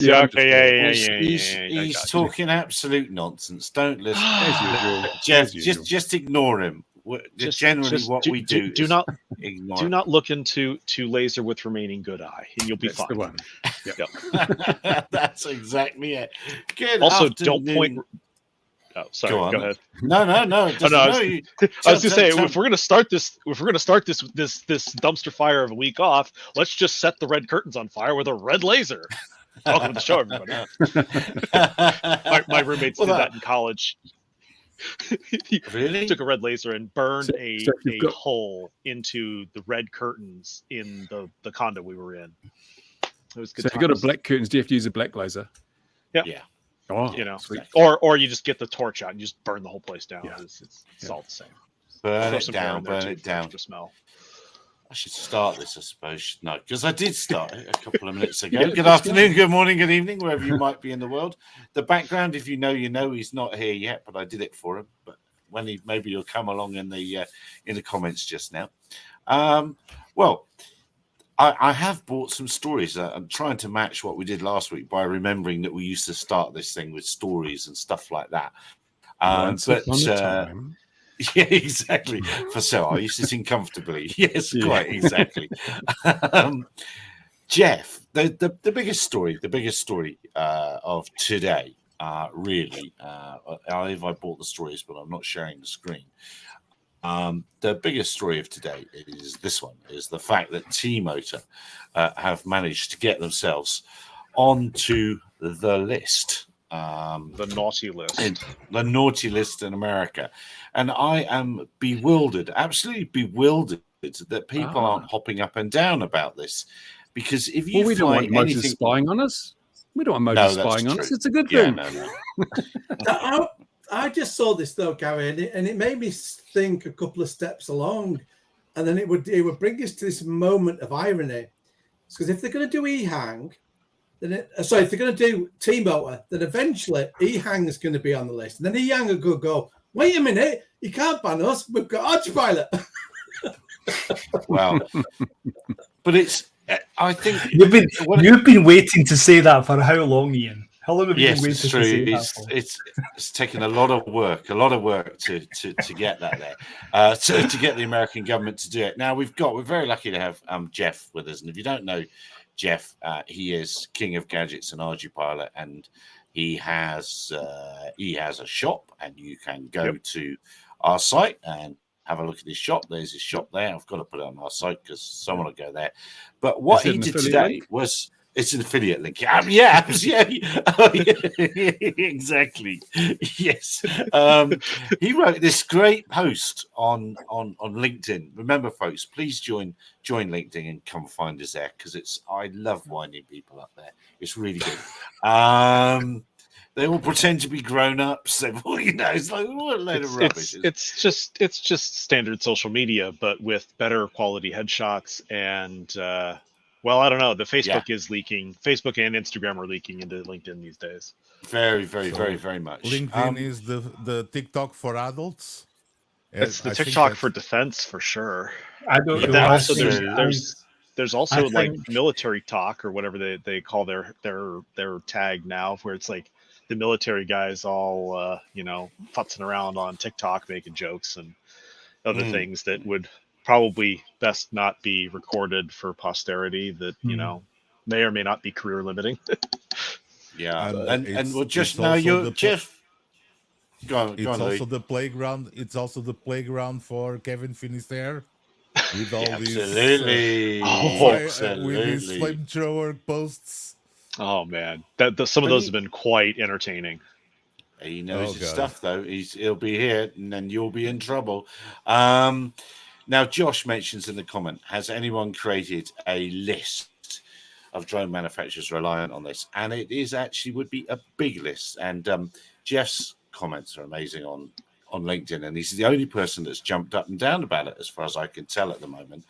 Yeah, okay, He's talking absolute nonsense. Don't listen. As usual. Jeff, As usual. just ignore him. Generally, what we do do is not ignore do him. not look into laser with remaining good eye, and you'll be That's fine. the one. Yep. That's exactly it. Good Also, afternoon. don't point. Oh, sorry. Go ahead. No. I was gonna say if we're gonna start this dumpster fire of a week off, let's just set the red curtains on fire with a red laser. Welcome to the show, everybody. My roommates did that in college. He Really? took a red laser and burned a hole into the red curtains in the condo we were in. It was good. So if you've got a black curtains, do you have to use a black laser? Yeah. Oh, you know, sweet. or you just get the torch out and you just burn the whole place down. Yeah. It's all the same. Burn Throw it some down. fire in there, Burn too, it for down. extra smell. I should start this, I suppose. No, because I did start it a couple of minutes ago. Good afternoon, good morning, good evening, wherever you might be in the world. The background, if you know, he's not here yet, but I did it for him. But when maybe he'll come along in the comments just now. Well, I have brought some stories. I'm trying to match what we did last week by remembering that we used to start this thing with stories and stuff like that. Once upon a time. Yeah, exactly. For so I used to sing comfortably. Yes, quite exactly. Jeff, the biggest story of today, really. I bought the stories, but I'm not sharing the screen. The biggest story of today is this one: is the fact that T-Motor have managed to get themselves onto the list. The naughty list. The naughty list in America. And I am bewildered, absolutely bewildered that people aren't hopping up and down about this. Because if you we don't want motors spying on us. We don't want motors spying on us. It's a good thing. No. I just saw this though, Gary, and it made me think a couple of steps along. And then it would bring us to this moment of irony. Because if they're going to do e-hang, then if they're going to do T-Motor, then eventually e-hang is going to be on the list. And then e-hang could go, wait a minute, you can't ban us. We've got Autopilot. Well, but it's, I think you've been waiting to say that for how long, Ian? How long have you been waiting it's true. to say that for? It's taken a lot of work to get that there, to get the American government to do it. Now we're very lucky to have Jeff with us, and if you don't know Jeff, he is king of gadgets and Autopilot, and he has a shop, and you can go to our site and have a look at his shop. There's his shop there. I've got to put it on our site because someone will go there. But what he did today was it's an affiliate link. Yeah, exactly. Yes. He wrote this great post on LinkedIn. Remember, folks, please join LinkedIn and come find us there because I love winding people up there. It's really good. They all pretend to be grown-ups. It's like what a load of rubbish. It's just standard social media, but with better quality headshots and well, I don't know. The Facebook is leaking. Facebook and Instagram are leaking into LinkedIn these days. Very, very, very, very much. LinkedIn is the TikTok for adults. It's the TikTok for defense for sure. I don't know. Also, there's also like military talk or whatever they call their tag now, where it's like the military guys all futzing around on TikTok making jokes and other things that would probably best not be recorded for posterity that may or may not be career limiting. And well, just now you're Jeff. Go on, also the playground. It's also the playground for Kevin Finisterre with all these with his flamethrower posts. Oh man, some of those have been quite entertaining. He knows his stuff though. He'll be here, and then you'll be in trouble. Now, Josh mentions in the comment, has anyone created a list of drone manufacturers reliant on this? And it would be a big list. And Jeff's comments are amazing on LinkedIn. And he's the only person that's jumped up and down about it, as far as I can tell at the moment.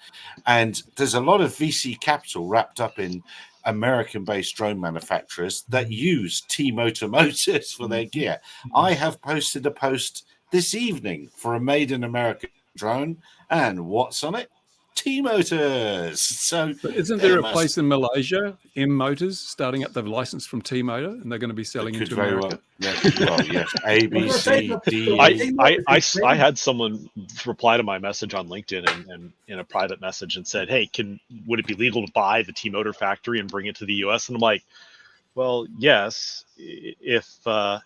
And there's a lot of VC capital wrapped up in American-based drone manufacturers that use T-Motor motors for their gear. I have posted a post this evening for a made in America drone, and what's on it? T-Motors. So But isn't there a place in Malaysia, M Motors, starting up the license from T-Motor, and they're going to be selling into America? Well, yes, A, B, C, D. I had someone reply to my message on LinkedIn and in a private message and said, "Hey, would it be legal to buy the T-Motor factory and bring it to the U.S.?" And I'm like, "Well, yes, if the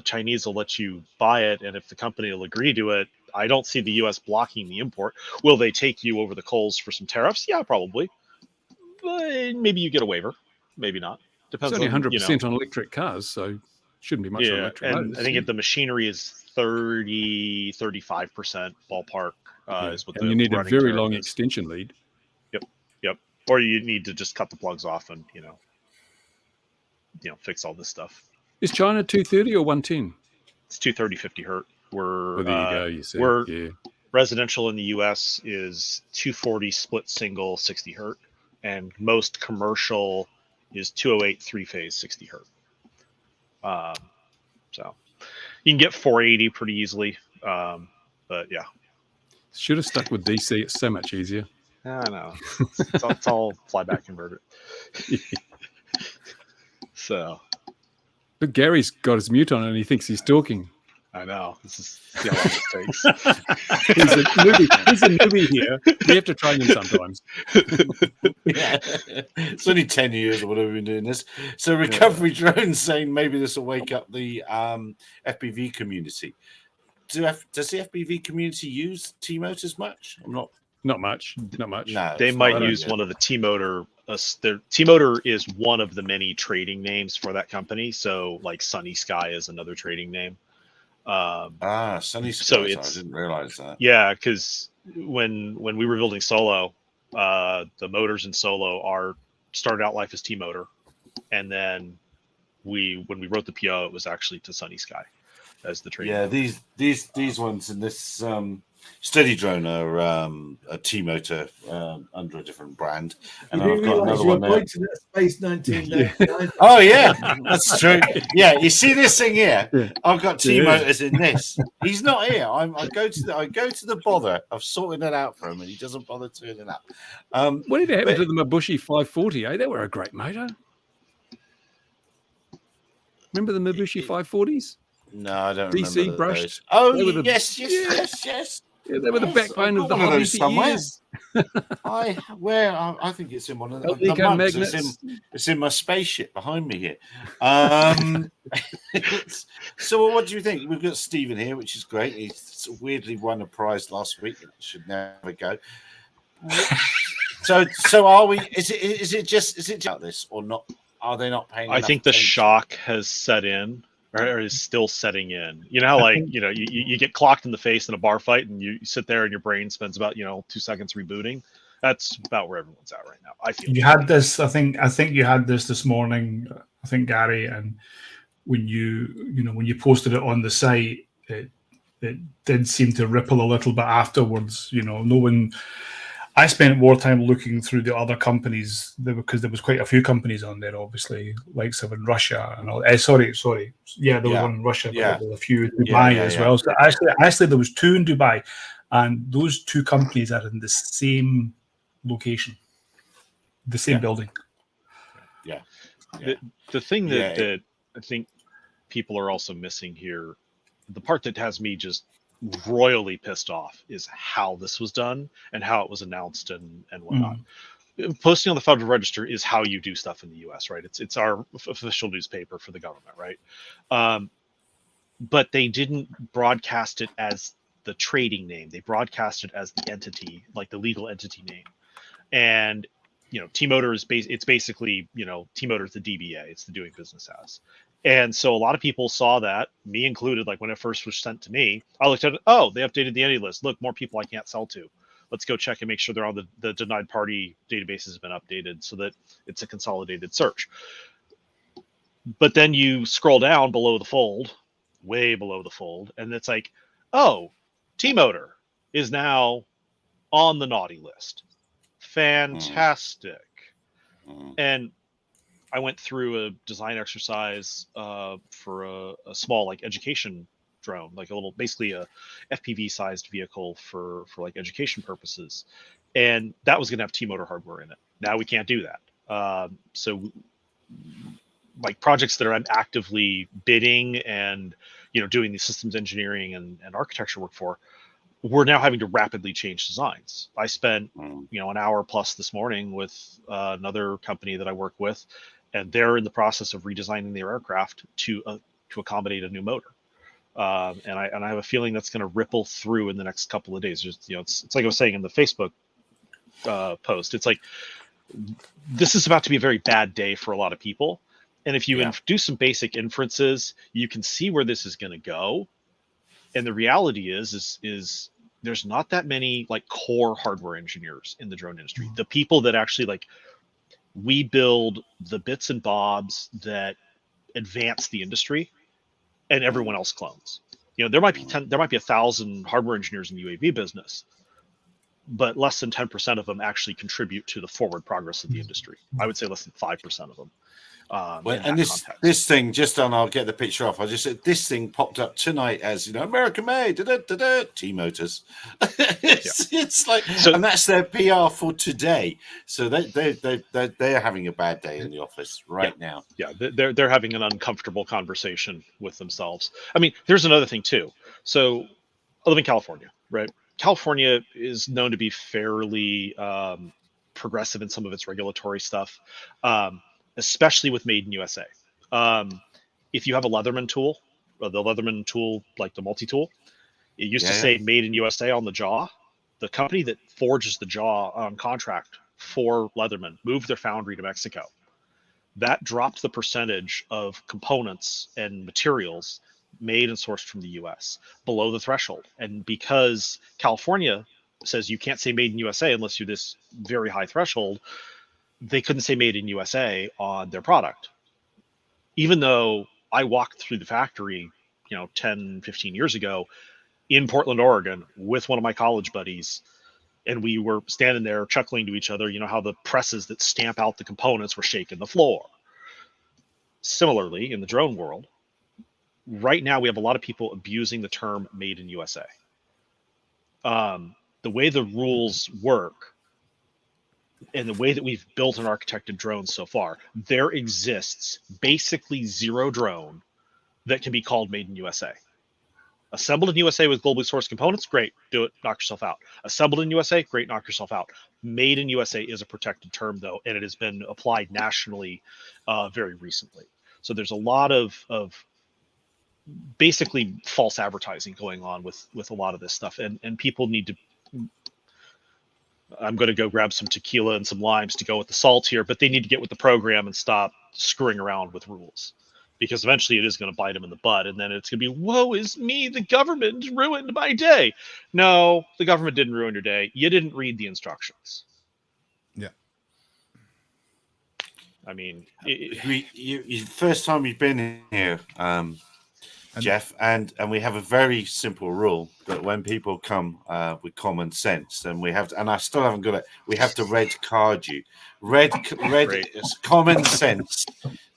Chinese will let you buy it and if the company will agree to it. I don't see the U.S. blocking the import. Will they take you over the coals for some tariffs? Yeah, probably. But maybe you get a waiver. Maybe not. Depends It's only on 100% on electric cars, so shouldn't be much on electric and motors. I think the machinery is 35% ballpark is what and the you need a running very tariff long is. extension lead. Yep. Or you need to just cut the plugs off and fix all this stuff. Is China 230 or 110? It's 230 50 hertz. Well, there you go. You see, We're residential in the U.S. is 240 split single 60 hertz, and most commercial is 208 three phase 60 hertz. So you can get 480 pretty easily. But yeah, should have stuck with DC. It's so much easier. I know. It's all flyback converter. So, but Gary's got his mute on and he thinks he's talking. I know. This is how long it takes. He's a newbie here. We have to train him sometimes. Yeah. It's only 10 years or whatever we've been doing this. So Recovery Drone saying maybe this will wake up the FPV community. Does the FPV community use T-Motors much? Not much. No, they might use one of the T-Motor. T-Motor is one of the many trading names for that company. So like Sunny Sky is another trading name. Sunny Sky. So I didn't realize that. Yeah, because when we were building Solo, the motors in Solo started out life as T-Motor, and then when we wrote the PO, it was actually to Sunny Sky as the trading. Yeah, these ones in this Steady Drone are a T-Motor under a different brand, and I've got another one there. Space 1999. Oh yeah, that's true. Yeah, you see this thing here? I've got T-Motors in this. He's not here. I go to the bother of sorting it out for him, and he doesn't bother turning up. What did happen to the Mabushi 540? They were a great motor. Remember the Mabushi 540s? No, I don't DC remember brushed. Those. Oh, yes. Yeah, they were the backbone of the hobby for years. I think it's in one of the magnets. It's in my spaceship behind me here. So what do you think? We've got Stephen here, which is great. He's weirdly won a prize last week. It should never go. So are we? Is it just about this or not? Are they not paying? I think the shock has set in. Or is still setting in. You know how you get clocked in the face in a bar fight and you sit there and your brain spends about 2 seconds rebooting. That's about where everyone's at right now. I feel you had this. I think you had this morning. I think Gary, and when you posted it on the site, it did seem to ripple a little bit afterwards. No one. I spent more time looking through the other companies because there was quite a few companies on there, obviously, like some in Russia and all. Sorry. Yeah, there was one in Russia, but there were a few in Dubai as well. So actually, there was 2 in Dubai, and those 2 companies are in the same location, the same building. Yeah. The thing that I think people are also missing here, the part that has me just royally pissed off is how this was done and how it was announced and whatnot. Posting on the Federal Register is how you do stuff in the U.S., right? It's our official newspaper for the government, right? But they didn't broadcast it as the trading name. They broadcast it as the entity, like the legal entity name. And T-Motor is it's basically T-Motor is the DBA. It's the doing business as. And so a lot of people saw that, me included, like when it first was sent to me, I looked at it, they updated the entity list. Look, more people I can't sell to. Let's go check and make sure they're on the denied party database has been updated so that it's a consolidated search. But then you scroll down below the fold, way below the fold, and it's like, T-Motor is now on the naughty list. Fantastic. And I went through a design exercise for a small education drone, like a little, basically a FPV sized vehicle for like education purposes, and that was going to have T-motor hardware in it. Now we can't do that. So like projects that I'm actively bidding and doing the systems engineering and architecture work for, we're now having to rapidly change designs. I spent an hour plus this morning with another company that I work with, and they're in the process of redesigning their aircraft to accommodate a new motor. And I have a feeling that's going to ripple through in the next couple of days. Just, it's like I was saying in the Facebook post. It's like, this is about to be a very bad day for a lot of people. And if you do some basic inferences, you can see where this is going to go. And the reality is there's not that many like core hardware engineers in the drone industry. The people that actually like, we build the bits and bobs that advance the industry, and everyone else clones. There might be 1,000 hardware engineers in the UAV business, but less than 10% of them actually contribute to the forward progress of the industry. I would say less than 5% of them. And this thing, just on, I'll get the picture off. I just said this thing popped up tonight as American made, T-Motors. It's like, and that's their PR for today. So they're having a bad day in the office right now. Yeah, they're having an uncomfortable conversation with themselves. I mean, there's another thing too. So I live in California, right? California is known to be fairly progressive in some of its regulatory stuff. Especially with Made in USA. If you have a Leatherman tool, or the Leatherman tool, like the multi-tool, it used to say Made in USA on the jaw. The company that forges the jaw on contract for Leatherman moved their foundry to Mexico. That dropped the percentage of components and materials made and sourced from the US below the threshold. And because California says you can't say Made in USA unless you're this very high threshold, they couldn't say Made in USA on their product. Even though I walked through the factory, 10, 15 years ago in Portland, Oregon with one of my college buddies, and we were standing there chuckling to each other, how the presses that stamp out the components were shaking the floor. Similarly, in the drone world, right now we have a lot of people abusing the term Made in USA. The way the rules work, and the way that we've built and architected drones so far, there exists basically zero drone that can be called Made in USA. Assembled in USA with globally sourced components, great, do it, knock yourself out. Assembled in USA, great, knock yourself out. Made in USA is a protected term, though, and it has been applied nationally very recently. So there's a lot of basically false advertising going on with a lot of this stuff, and people need to. I'm going to go grab some tequila and some limes to go with the salt here, but they need to get with the program and stop screwing around with rules, because eventually it is going to bite them in the butt. And then it's going to be, woe is me, the government ruined my day. No, the government didn't ruin your day. You didn't read the instructions. Yeah. I mean, first time you've been here, Jeff, and we have a very simple rule that when people come with common sense, then we have to, and I still haven't got it, we have to red card you. Red is common sense.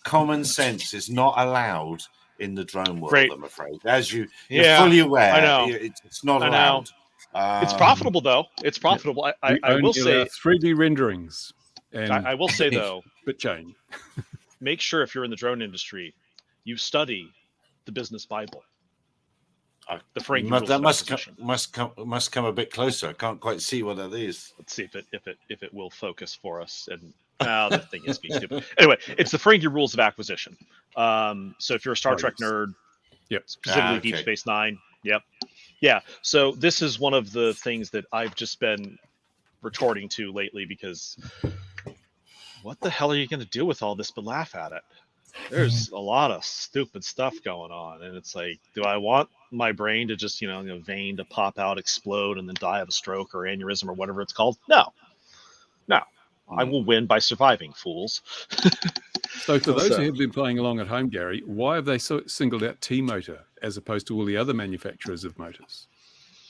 Common sense is not allowed in the drone world, I'm afraid. As you're fully aware, I know. It's not allowed. It's profitable, though. It's profitable. I will say 3D renderings. And I will say, though, but Jane, make sure if you're in the drone industry, you study the business Bible. The Frankie that must come a bit closer. I can't quite see what that is. Let's see if it will focus for us. And the thing is being stupid. Anyway, it's the Frankie rules of acquisition. So if you're a Star Trek nerd, specifically Deep Space Nine, yeah. So this is one of the things that I've just been retorting to lately, because what the hell are you going to do with all this but laugh at it? There's a lot of stupid stuff going on, and it's like, do I want my brain to just, vein to pop out, explode, and then die of a stroke or aneurysm or whatever it's called? No. I will win by surviving, fools. So for those who have been playing along at home, Gary, why have they singled out T-Motor as opposed to all the other manufacturers of motors?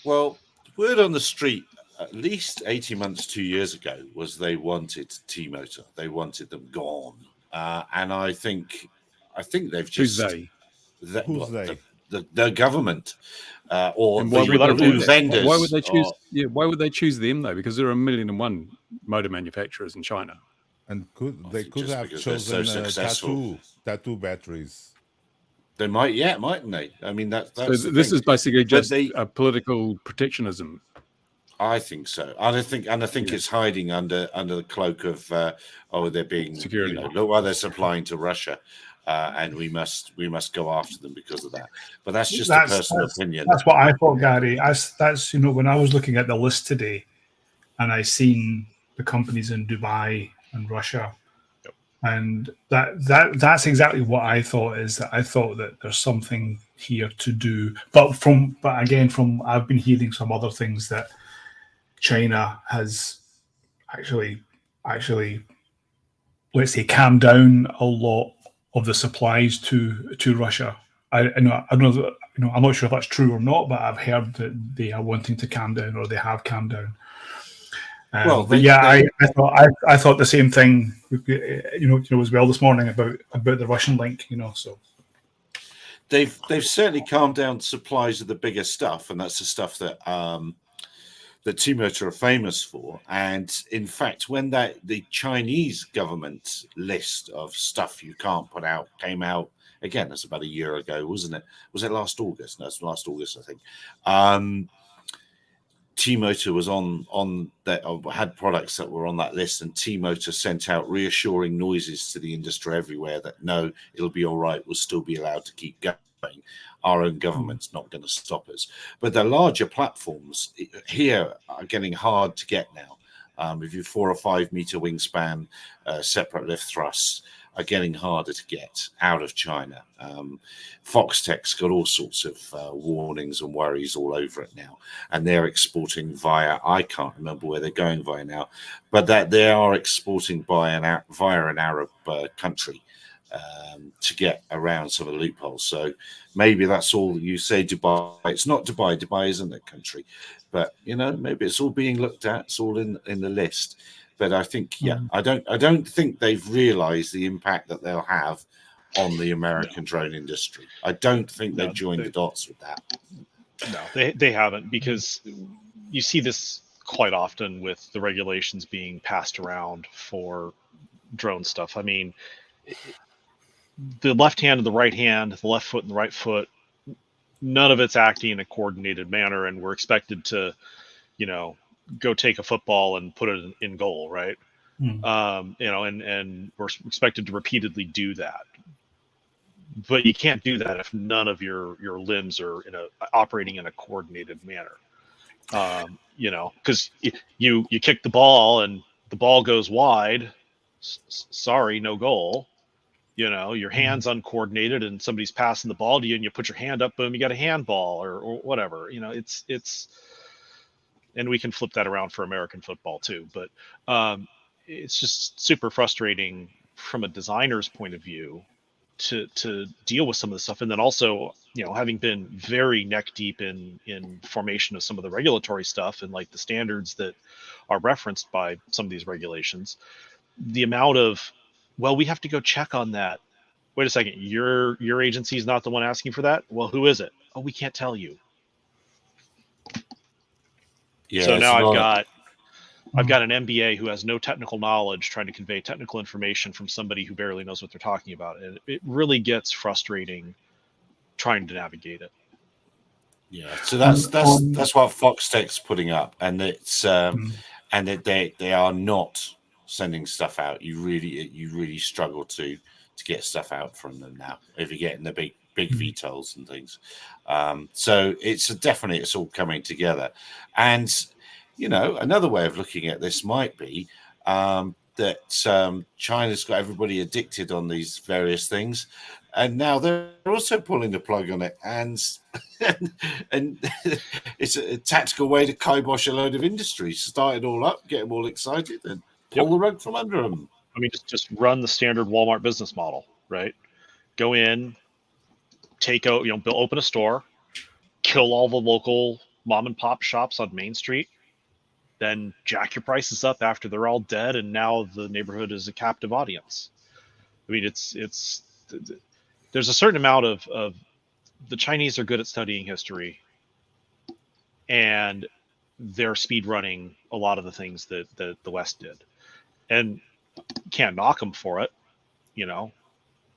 Well, word on the street, at least 18 months, 2 years ago, was they wanted T-Motor. They wanted them gone. And I think they've just... Who's they? Who's they? the government or And why would they do that? vendors. Why would they choose? Yeah, why would they choose them though? Because there are 1,000,001 motor manufacturers in China. And they could just have because they're so chosen successful. tattoo batteries. They might, mightn't they? I mean, that's So the this thing. is basically But just a political protectionism. I think so. I think it's hiding under the cloak of they're being Security. Look why they're supplying to Russia, and we must go after them because of that. But that's just a personal opinion. That's what I thought, Gary. That's when I was looking at the list today, and I seen the companies in Dubai and Russia, and that's exactly what I thought. Is that I thought that there's something here to do, but again, I've been hearing some other things that China has actually, let's say, calmed down a lot of the supplies to Russia. I don't know. I'm not sure if that's true or not, but I've heard that they are wanting to calm down, or they have calmed down. I thought the same thing. As well this morning about the Russian link. So they've certainly calmed down supplies of the bigger stuff, and that's the stuff that that T-Motor are famous for. And in fact, when the Chinese government list of stuff you can't put out came out again, that's about a year ago, wasn't it? Was it last August? No, it's last August, I think. T-Motor was on that, had products that were on that list, and T-Motor sent out reassuring noises to the industry everywhere that no, it'll be all right, we'll still be allowed to keep going. Our own government's not going to stop us. But the larger platforms here are getting hard to get now. If you 4 or 5 meter wingspan, separate lift thrusts are getting harder to get out of China. Foxtech's got all sorts of warnings and worries all over it now, and they're exporting via, I can't remember where they're going via now, but that they are exporting via an Arab country. To get around some of the loopholes. So maybe that's all you say Dubai. It's not Dubai. Dubai isn't a country. But maybe it's all being looked at. It's all in the list. But I think, I don't think they've realized the impact that they'll have on the American drone industry. I don't think they've joined the dots with that. No, they haven't, because you see this quite often with the regulations being passed around for drone stuff. I mean, the left hand and the right hand, the left foot and the right foot, none of it's acting in a coordinated manner, and we're expected to, go take a football and put it in goal, right? And we're expected to repeatedly do that. But you can't do that if none of your limbs are operating in a coordinated manner. Because you kick the ball and the ball goes wide. Sorry, no goal. Your hand's uncoordinated and somebody's passing the ball to you and you put your hand up, boom, you got a handball or whatever. It's and we can flip that around for American football too. But it's just super frustrating from a designer's point of view to deal with some of the stuff. And then also, having been very neck deep in formation of some of the regulatory stuff and like the standards that are referenced by some of these regulations, the amount of, well, we have to go check on that. Wait a second, your agency is not the one asking for that? Well, who is it? Oh, we can't tell you. Yeah. So now I've got an MBA who has no technical knowledge trying to convey technical information from somebody who barely knows what they're talking about. And it really gets frustrating trying to navigate it. Yeah. So that's what Foxtech's putting up, and it's and that they are not sending stuff out. You really struggle to get stuff out from them now if you're getting the big VTOLs and things. So it's all coming together. And another way of looking at this might be that China's got everybody addicted on these various things, and now they're also pulling the plug on it, and it's a tactical way to kibosh a load of industries, start it all up, get them all excited, and pull the rug from under them. I mean, just run the standard Walmart business model, right? Go in, take out, open a store, kill all the local mom and pop shops on Main Street, then jack your prices up after they're all dead, and now the neighborhood is a captive audience. I mean, it's there's a certain amount of the Chinese are good at studying history, and they're speed running a lot of the things that the West did, and can't knock them for it, you know.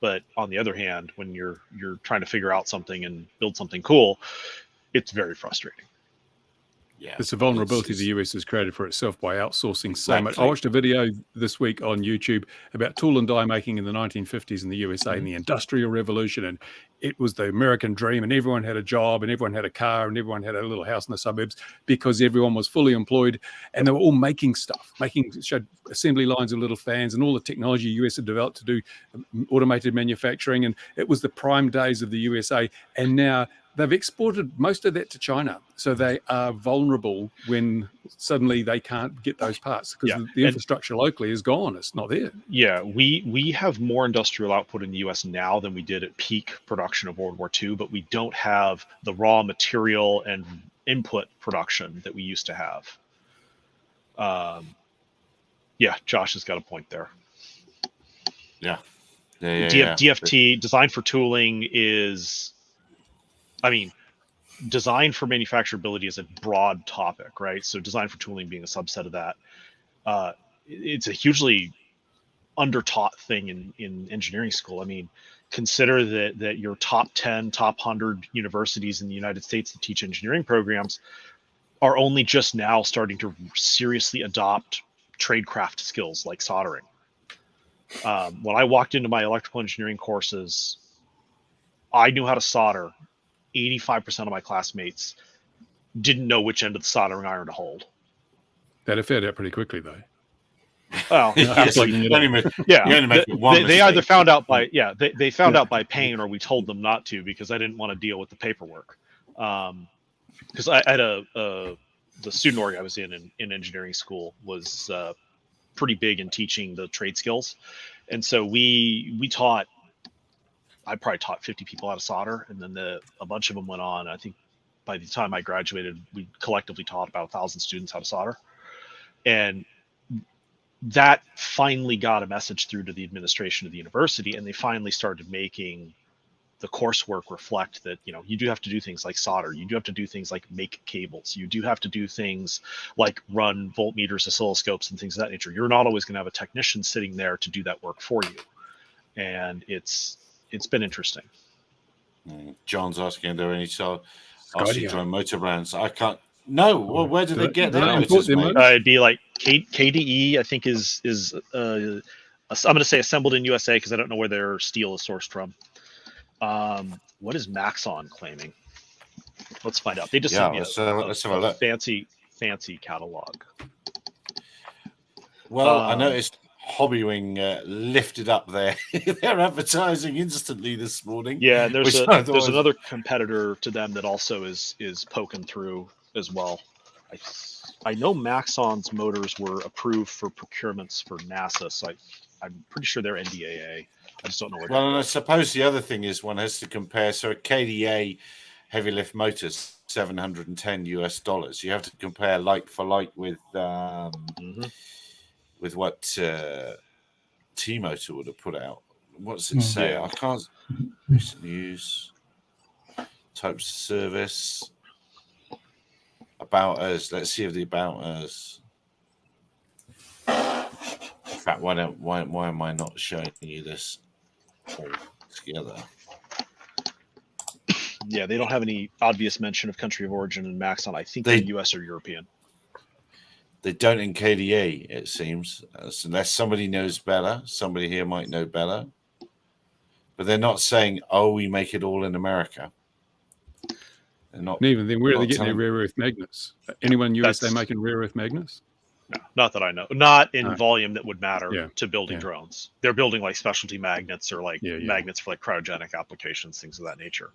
But on the other hand, when you're trying to figure out something and build something cool, it's very frustrating. Yeah, it's a vulnerability the US has created for itself by outsourcing so much. I Exactly. watched a video this week on YouTube about tool and die making in the 1950s in the USA and the Industrial Revolution, and it was the American dream, and everyone had a job and everyone had a car and everyone had a little house in the suburbs because everyone was fully employed, and they were all making stuff, showed assembly lines of little fans and all the technology US had developed to do automated manufacturing, and it was the prime days of the USA. And now they've exported most of that to China, so they are vulnerable when suddenly they can't get those parts because the infrastructure locally is gone. It's not there. Yeah, we have more industrial output in the U.S. now than we did at peak production of World War II, but we don't have the raw material and input production that we used to have. Yeah, Josh has got a point there. Yeah. DFT, design for tooling, is, I mean, design for manufacturability is a broad topic, right? So design for tooling being a subset of that. It's a hugely under-taught thing in engineering school. I mean, consider that your top 10, top 100 universities in the United States that teach engineering programs are only just now starting to seriously adopt tradecraft skills like soldering. When I walked into my electrical engineering courses, I knew how to solder. 85% of my classmates didn't know which end of the soldering iron to hold. That found out pretty quickly, though. Well, They either found out by they found out by pain, or we told them not to because I didn't want to deal with the paperwork. Because I had the student org I was in engineering school was pretty big in teaching the trade skills, and so we taught. I probably taught 50 people how to solder, and then a bunch of them went on. I think by the time I graduated, we collectively taught about 1,000 students how to solder, and that finally got a message through to the administration of the university, and they finally started making the coursework reflect that, you know, you do have to do things like solder, you do have to do things like make cables, you do have to do things like run voltmeters, oscilloscopes, and things of that nature. You're not always going to have a technician sitting there to do that work for you, and it's been interesting. John's asking, are there any Scotty drone motor brands? I can't. No, well, where do they get their they motors import made? their It'd be like KDE, I think is I'm going to say assembled in USA because I don't know where their steel is sourced from. What is Maxon claiming? Let's find out. They just sent me a fancy catalog. Well, I noticed Hobbywing lifted up their advertising instantly this morning. Yeah, there's another competitor to them that also is poking through as well. I know Maxon's motors were approved for procurements for NASA, so I'm pretty sure they're NDAA. I just don't know where. Well, and I suppose the other thing is one has to compare. So a KDA heavy lift motors, $710. You have to compare like for like with what T-Motor would have put out. What's it say? Yeah. I can't. Recent news, types of service, about us. Let's see if the about us. In fact, why am I not showing you this all together? Yeah, they don't have any obvious mention of country of origin in Maxon. I think they're US or European. They don't in KDA, it seems, unless somebody knows better. Somebody here might know better. But they're not saying, oh, we make it all in America. They're not. And even then, where are they getting their rare earth magnets? Anyone in USA making rare earth magnets? No, not that I know. Not in volume that would matter to building Yeah. drones. They're building like specialty magnets or like Yeah. magnets for like cryogenic applications, things of that nature,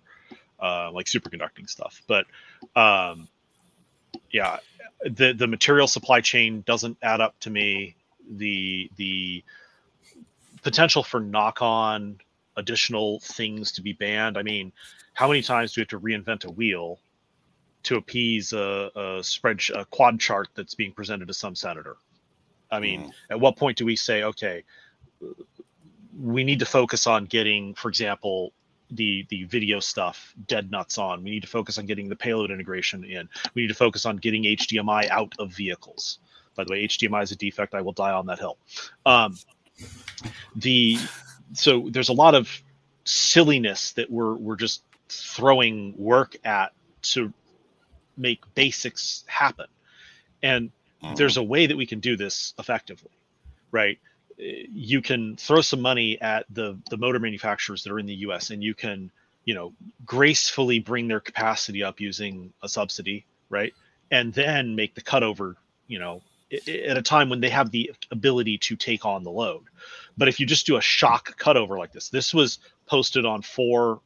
like superconducting stuff. But yeah, the material supply chain doesn't add up to me. The potential for knock-on additional things to be banned. I mean, how many times do we have to reinvent a wheel to appease a quad chart that's being presented to some senator? I mean, at what point do we say, okay, we need to focus on getting, for example, the video stuff dead nuts on. We need to focus on getting the payload integration in. We need to focus on getting HDMI out of vehicles. By the way, HDMI is a defect. I will die on that hill. So there's a lot of silliness that we're just throwing work at to make basics happen. And there's a way that we can do this effectively, right? You can throw some money at the motor manufacturers that are in the US, and you can, gracefully bring their capacity up using a subsidy, right? And then make the cutover, at a time when they have the ability to take on the load. But if you just do a shock cutover like this was posted on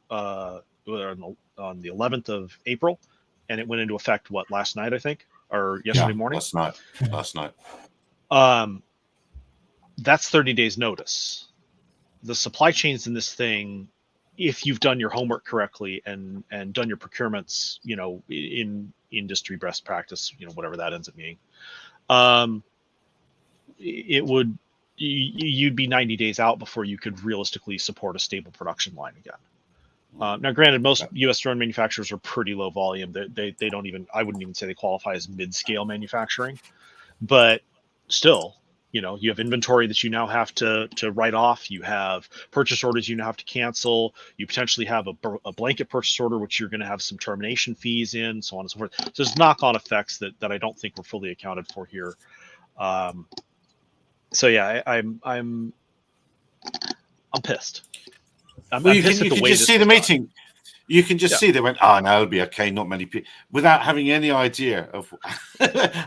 on the 11th of April, and it went into effect last night, I think, or yesterday morning. Last night. That's 30 days notice. The supply chains in this thing, if you've done your homework correctly and done your procurements, in industry best practice, whatever that ends up being, you'd be 90 days out before you could realistically support a stable production line again. Now, granted, most U.S. drone manufacturers are pretty low volume. They don't even, I wouldn't even say they qualify as mid-scale manufacturing, but still, you have inventory that you now have to write off. You have purchase orders you now have to cancel. You potentially have a blanket purchase order, which you're going to have some termination fees in, so on and so forth. So there's knock-on effects that I don't think were fully accounted for here. So yeah, I'm pissed. I'm pissed at the way just see the meeting. You can just see they went, no, it'll be okay. Not many people, without having any idea of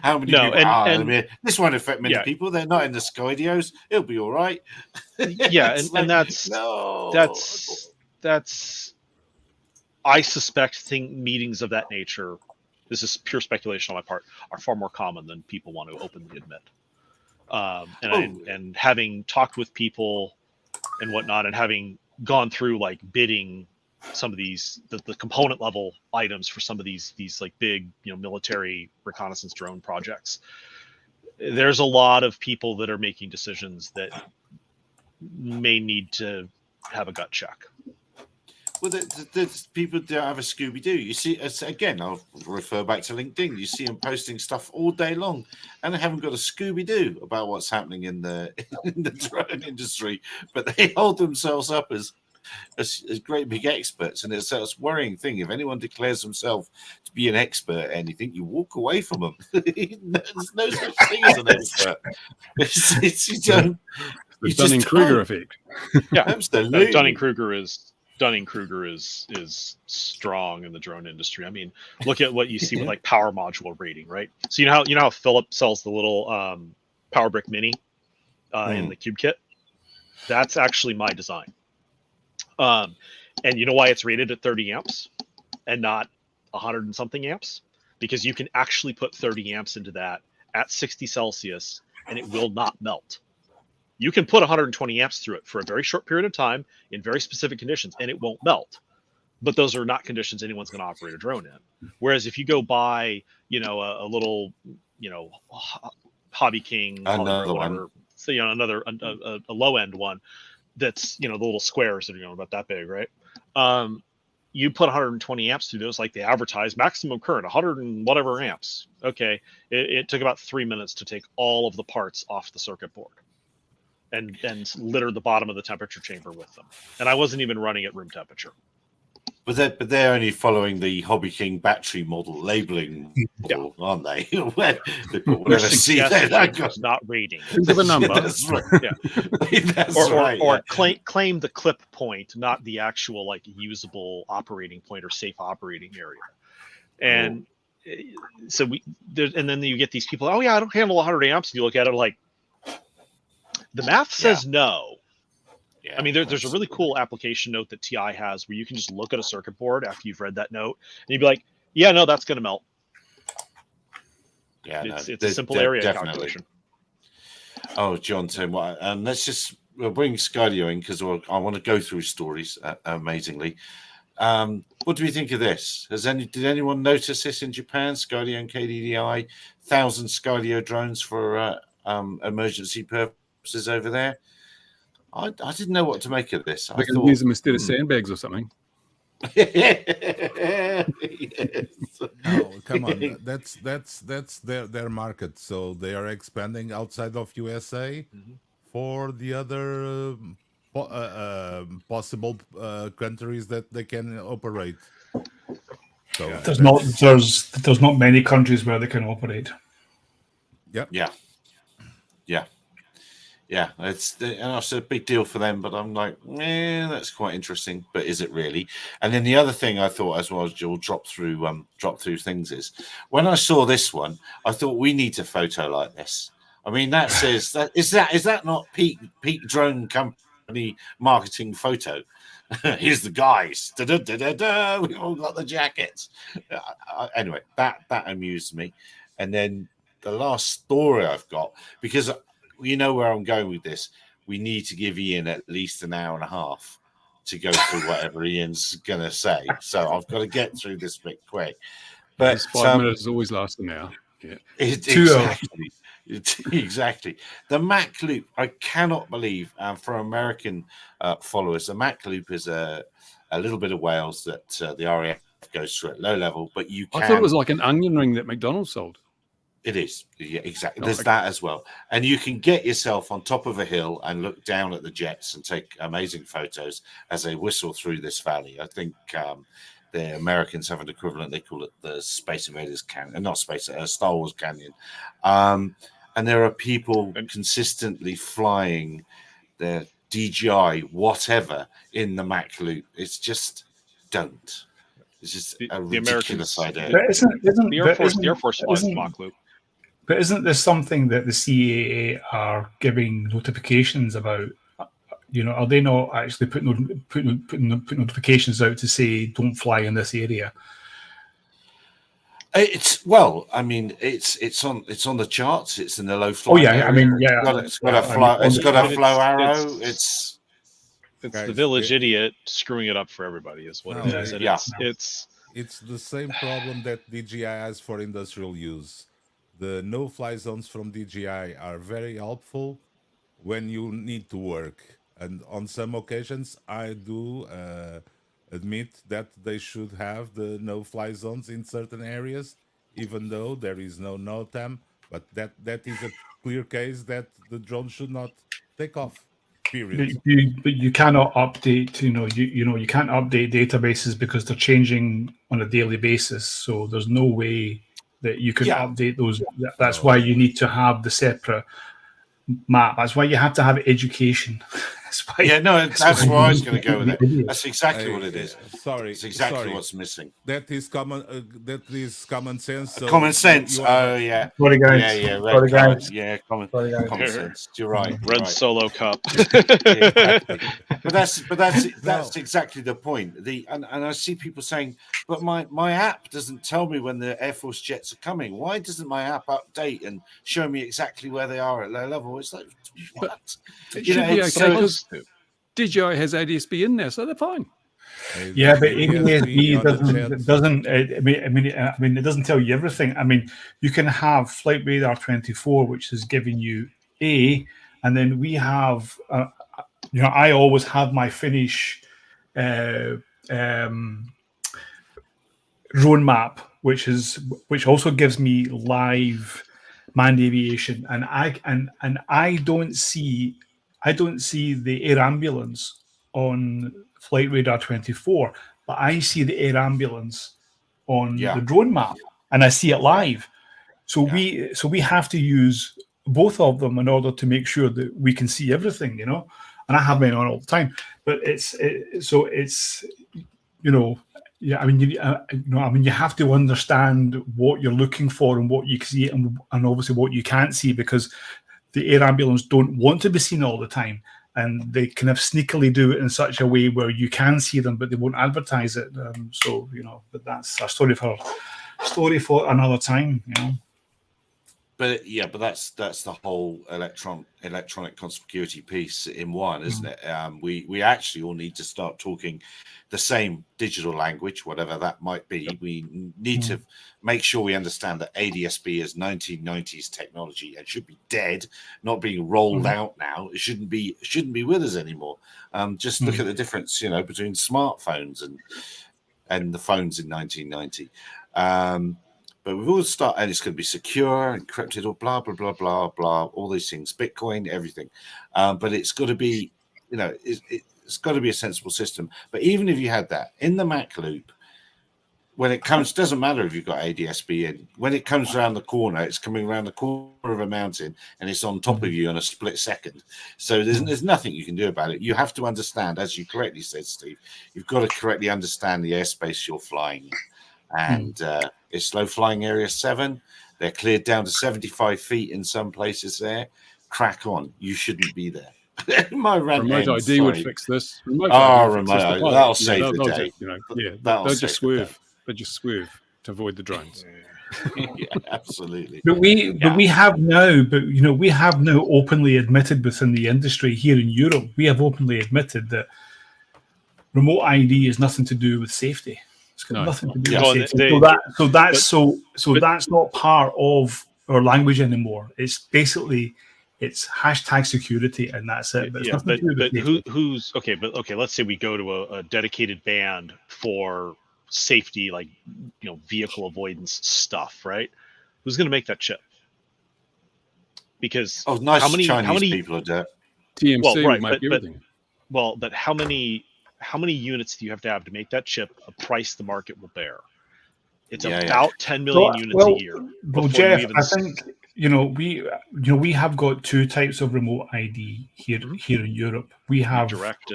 how many people. And this won't affect many people. They're not in the Skydios. It'll be all right. Yeah, and that's. I suspect meetings of that nature. This is pure speculation on my part. Are far more common than people want to openly admit. And having talked with people and whatnot, and having gone through bidding some of these the component level items for some of these like big military reconnaissance drone projects, there's a lot of people that are making decisions that may need to have a gut check. Well, the people don't have a Scooby-Doo. You see, again, I'll refer back to LinkedIn. You see them posting stuff all day long, and they haven't got a Scooby-Doo about what's happening in the drone industry, but they hold themselves up as great big experts, and it's a worrying thing. If anyone declares themselves to be an expert at anything, you walk away from them. There's no such thing as an expert. The Dunning-Kruger effect. Yeah, absolutely. Dunning-Kruger is strong in the drone industry. I mean, look at what you see with power module rating, right? So you know how Philip sells the little Power Brick Mini in the Cube Kit? That's actually my design. And you know why it's rated at 30 amps and not 100 and something amps? Because you can actually put 30 amps into that at 60 Celsius and it will not melt. You can put 120 amps through it for a very short period of time in very specific conditions and it won't melt. But those are not conditions anyone's going to operate a drone in. Whereas if you go buy, a little, Hobby King, another whatever, one. So, another a low end one, that's the little squares that are about that big, right? You put 120 amps through those, like they advertise, maximum current 100 and whatever amps. Okay, it took about 3 minutes to take all of the parts off the circuit board and litter the bottom of the temperature chamber with them, and I wasn't even running at room temperature. But they're only following the Hobby King battery model labeling model, aren't they? Not rating. Think of a number. That's right. Yeah. That's or claim the clip point, not the actual usable operating point or safe operating area. And so and then you get these people. Oh yeah, I don't handle 100 amps. And you look at it the math says no. Yeah, I mean, there's a really cool application note that TI has where you can just look at a circuit board after you've read that note, and you'd be like, yeah, no, that's going to melt. Yeah, it's a simple area calculation. Oh, John, we'll bring Skydio in because I want to go through stories amazingly. What do we think of this? Did anyone notice this in Japan? Skydio and KDDI, 1,000 Skydio drones for emergency purposes over there. I didn't know what to make of this. They can use them instead of sandbags or something. Yes. No, come on. That's their market. So they are expanding outside of USA for the other possible countries that they can operate. So Yeah. There's not many countries where they can operate. yep. Yeah. And it's a big deal for them, but I'm like, that's quite interesting. But is it really? And then the other thing I thought as well as you'll drop through things is when I saw this one, I thought we need a photo like this. I mean, that says that is that not peak drone company marketing photo? Here's the guys. Da, da, da, da, da. We've all got the jackets. Anyway, that amused me. And then the last story I've got, because you know where I'm going with this. We need to give Ian at least an hour and a half to go through whatever Ian's going to say. So I've got to get through this bit quick. But This 5 minutes always lasts an hour. Yeah. Exactly. Exactly. The Mac Loop, I cannot believe, for American followers, the Mac Loop is a little bit of Wales that the RAF goes through at low level, but you can. I thought it was like an onion ring that McDonald's sold. It is. Yeah, exactly. Oh, There's okay. that as well. And you can get yourself on top of a hill and look down at the jets and take amazing photos as they whistle through this valley. I think the Americans have an equivalent. They call it the Space Invaders Canyon, not Space, Star Wars Canyon. And there are people consistently flying their DJI, whatever, in the Mac Loop. It's just don't. It's just a ridiculous idea. But the Air Force flies the Mach Loop. But isn't this something that the CAA are giving notifications about? You know, are they not actually putting notifications out to say don't fly in this area? It's it's on the charts. It's in the low fly. Oh yeah, I mean, yeah, it's got a flow arrow. It's the village idiot screwing it up for everybody is what it is. And it's the same problem that DJI has for industrial use. The no-fly zones from DJI are very helpful when you need to work, and on some occasions, I do admit that they should have the no-fly zones in certain areas, even though there is no NOTAM. But that is a clear case that the drone should not take off. Period. But you cannot update. You can't update databases because they're changing on a daily basis. So there's no way that you can update those. That's why you need to have the separate map. That's why you have to have education. That's where I was going to go with it. That's exactly what it is. Sorry, it's exactly what's missing. That is common. That is common sense. So common sense. Sorry, guys. Sorry, guys. Yeah, common sense. You're right. Red Solo Cup. Exactly. But that's exactly the point. And I see people saying, but my app doesn't tell me when the Air Force jets are coming. Why doesn't my app update and show me exactly where they are at low level? It's like, what? It should be okay because DJI has ADSB in there, so they're fine. Yeah, but ADSB doesn't. I mean, it doesn't tell you everything. I mean, you can have Flight Radar 24, which is giving you A, and then we have. I always have my Finnish drone map, which also gives me live manned aviation, and I don't see the air ambulance on Flight Radar 24, but I see the air ambulance on the drone map, and I see it live. So we have to use both of them in order to make sure that we can see everything, And I have mine on all the time, but you have to understand what you're looking for and what you can see and obviously what you can't see, because the air ambulance don't want to be seen all the time, and they kind of sneakily do it in such a way where you can see them, but they won't advertise it. But that's a story for another time. But that's the whole electronic conspicuity piece in one, isn't it? We actually all need to start talking the same digital language, whatever that might be. We need to make sure we understand that ADSB is 1990s technology and should be dead, not being rolled out now. It shouldn't be with us anymore. Just look at the difference, between smartphones and the phones in 1990. But we've all started, and it's going to be secure, encrypted, or blah blah blah blah blah. All these things, Bitcoin, everything. But it's got to be, it's got to be a sensible system. But even if you had that in the Mac loop, when it comes, doesn't matter if you've got ADSB in. When it comes around the corner, it's coming around the corner of a mountain, and it's on top of you in a split second. So there's nothing you can do about it. You have to understand, as you correctly said, Steve, you've got to correctly understand the airspace you're flying in. And it's low flying area 7. They're cleared down to 75 feet in some places there. Crack on. You shouldn't be there. My rant Remote ends, ID would sorry. fix this. Remote ID remote fixes the ID. pilot. That'll save the they'll day. They'll save just the day. swerve. They just swerve to avoid the drones. Yeah, absolutely. But we have now openly admitted within the industry here in Europe, we have openly admitted that remote ID is nothing to do with safety. It's got nothing to do with safety. That's not part of our language anymore. It's basically hashtag security, and that's it. But who's okay? But okay, let's say we go to a dedicated band for safety, like vehicle avoidance stuff, right? Who's going to make that chip? Because how many Chinese people are there? TMC will make everything. But how many units do you have to make that chip a price the market will bear? It's about 10 million units a year. Well, Jeff, I think we have got two types of remote ID here in Europe. We have direct.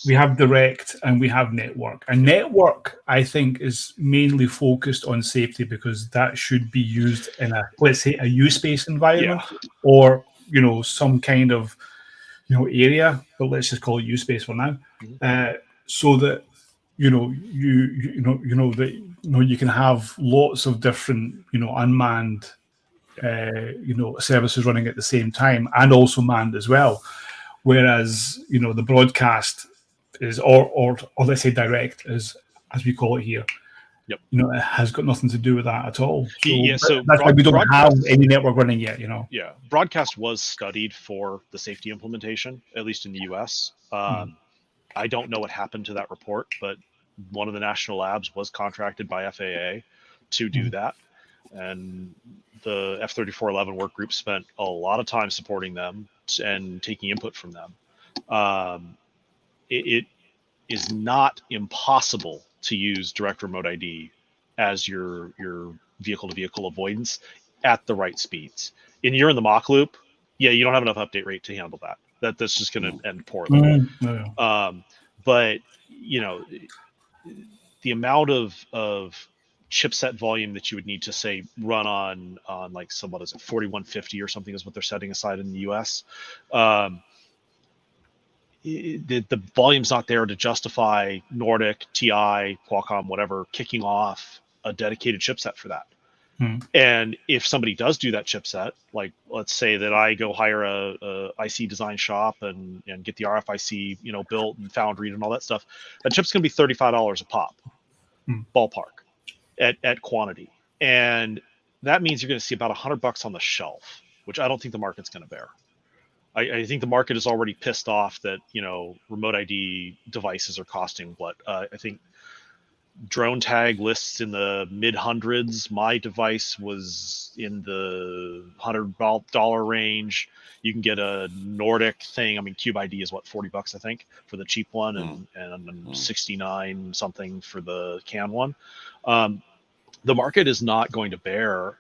We have direct and we have network. And network, I think, is mainly focused on safety because that should be used in let's say a U-space environment or some kind of area, but let's just call it U-space for now, so that you can have lots of different unmanned services running at the same time and also manned as well. Whereas the broadcast is or let's say direct as we call it here. Yep. It has got nothing to do with that at all. So that's why we don't have any network running yet. Yeah, broadcast was studied for the safety implementation, at least in the U.S. I don't know what happened to that report, but one of the national labs was contracted by FAA to do that, and the F-3411 work group spent a lot of time supporting them and taking input from them. It is not impossible to use direct remote ID as your vehicle-to-vehicle avoidance at the right speeds. And you're in the Mach loop, you don't have enough update rate to handle that. That's just going to end poorly. But the amount of chipset volume that you would need to say run on like 4150 or something is what they're setting aside in the US. The volume's not there to justify Nordic, TI, Qualcomm, whatever, kicking off a dedicated chipset for that. And if somebody does do that chipset, like let's say that I go hire a IC design shop and get the RFIC built and foundry and all that stuff, that chip's going to be $35 a pop, ballpark, at quantity, and that means you're going to see about $100 on the shelf, which I don't think the market's going to bear. I think the market is already pissed off that remote ID devices are costing what I think drone tag lists in the mid hundreds. My device was in the $100 range. You can get a Nordic thing. I mean, Cube ID is what, $40, I think, for the cheap one, and 69 something for the CAN one. The market is not going to bear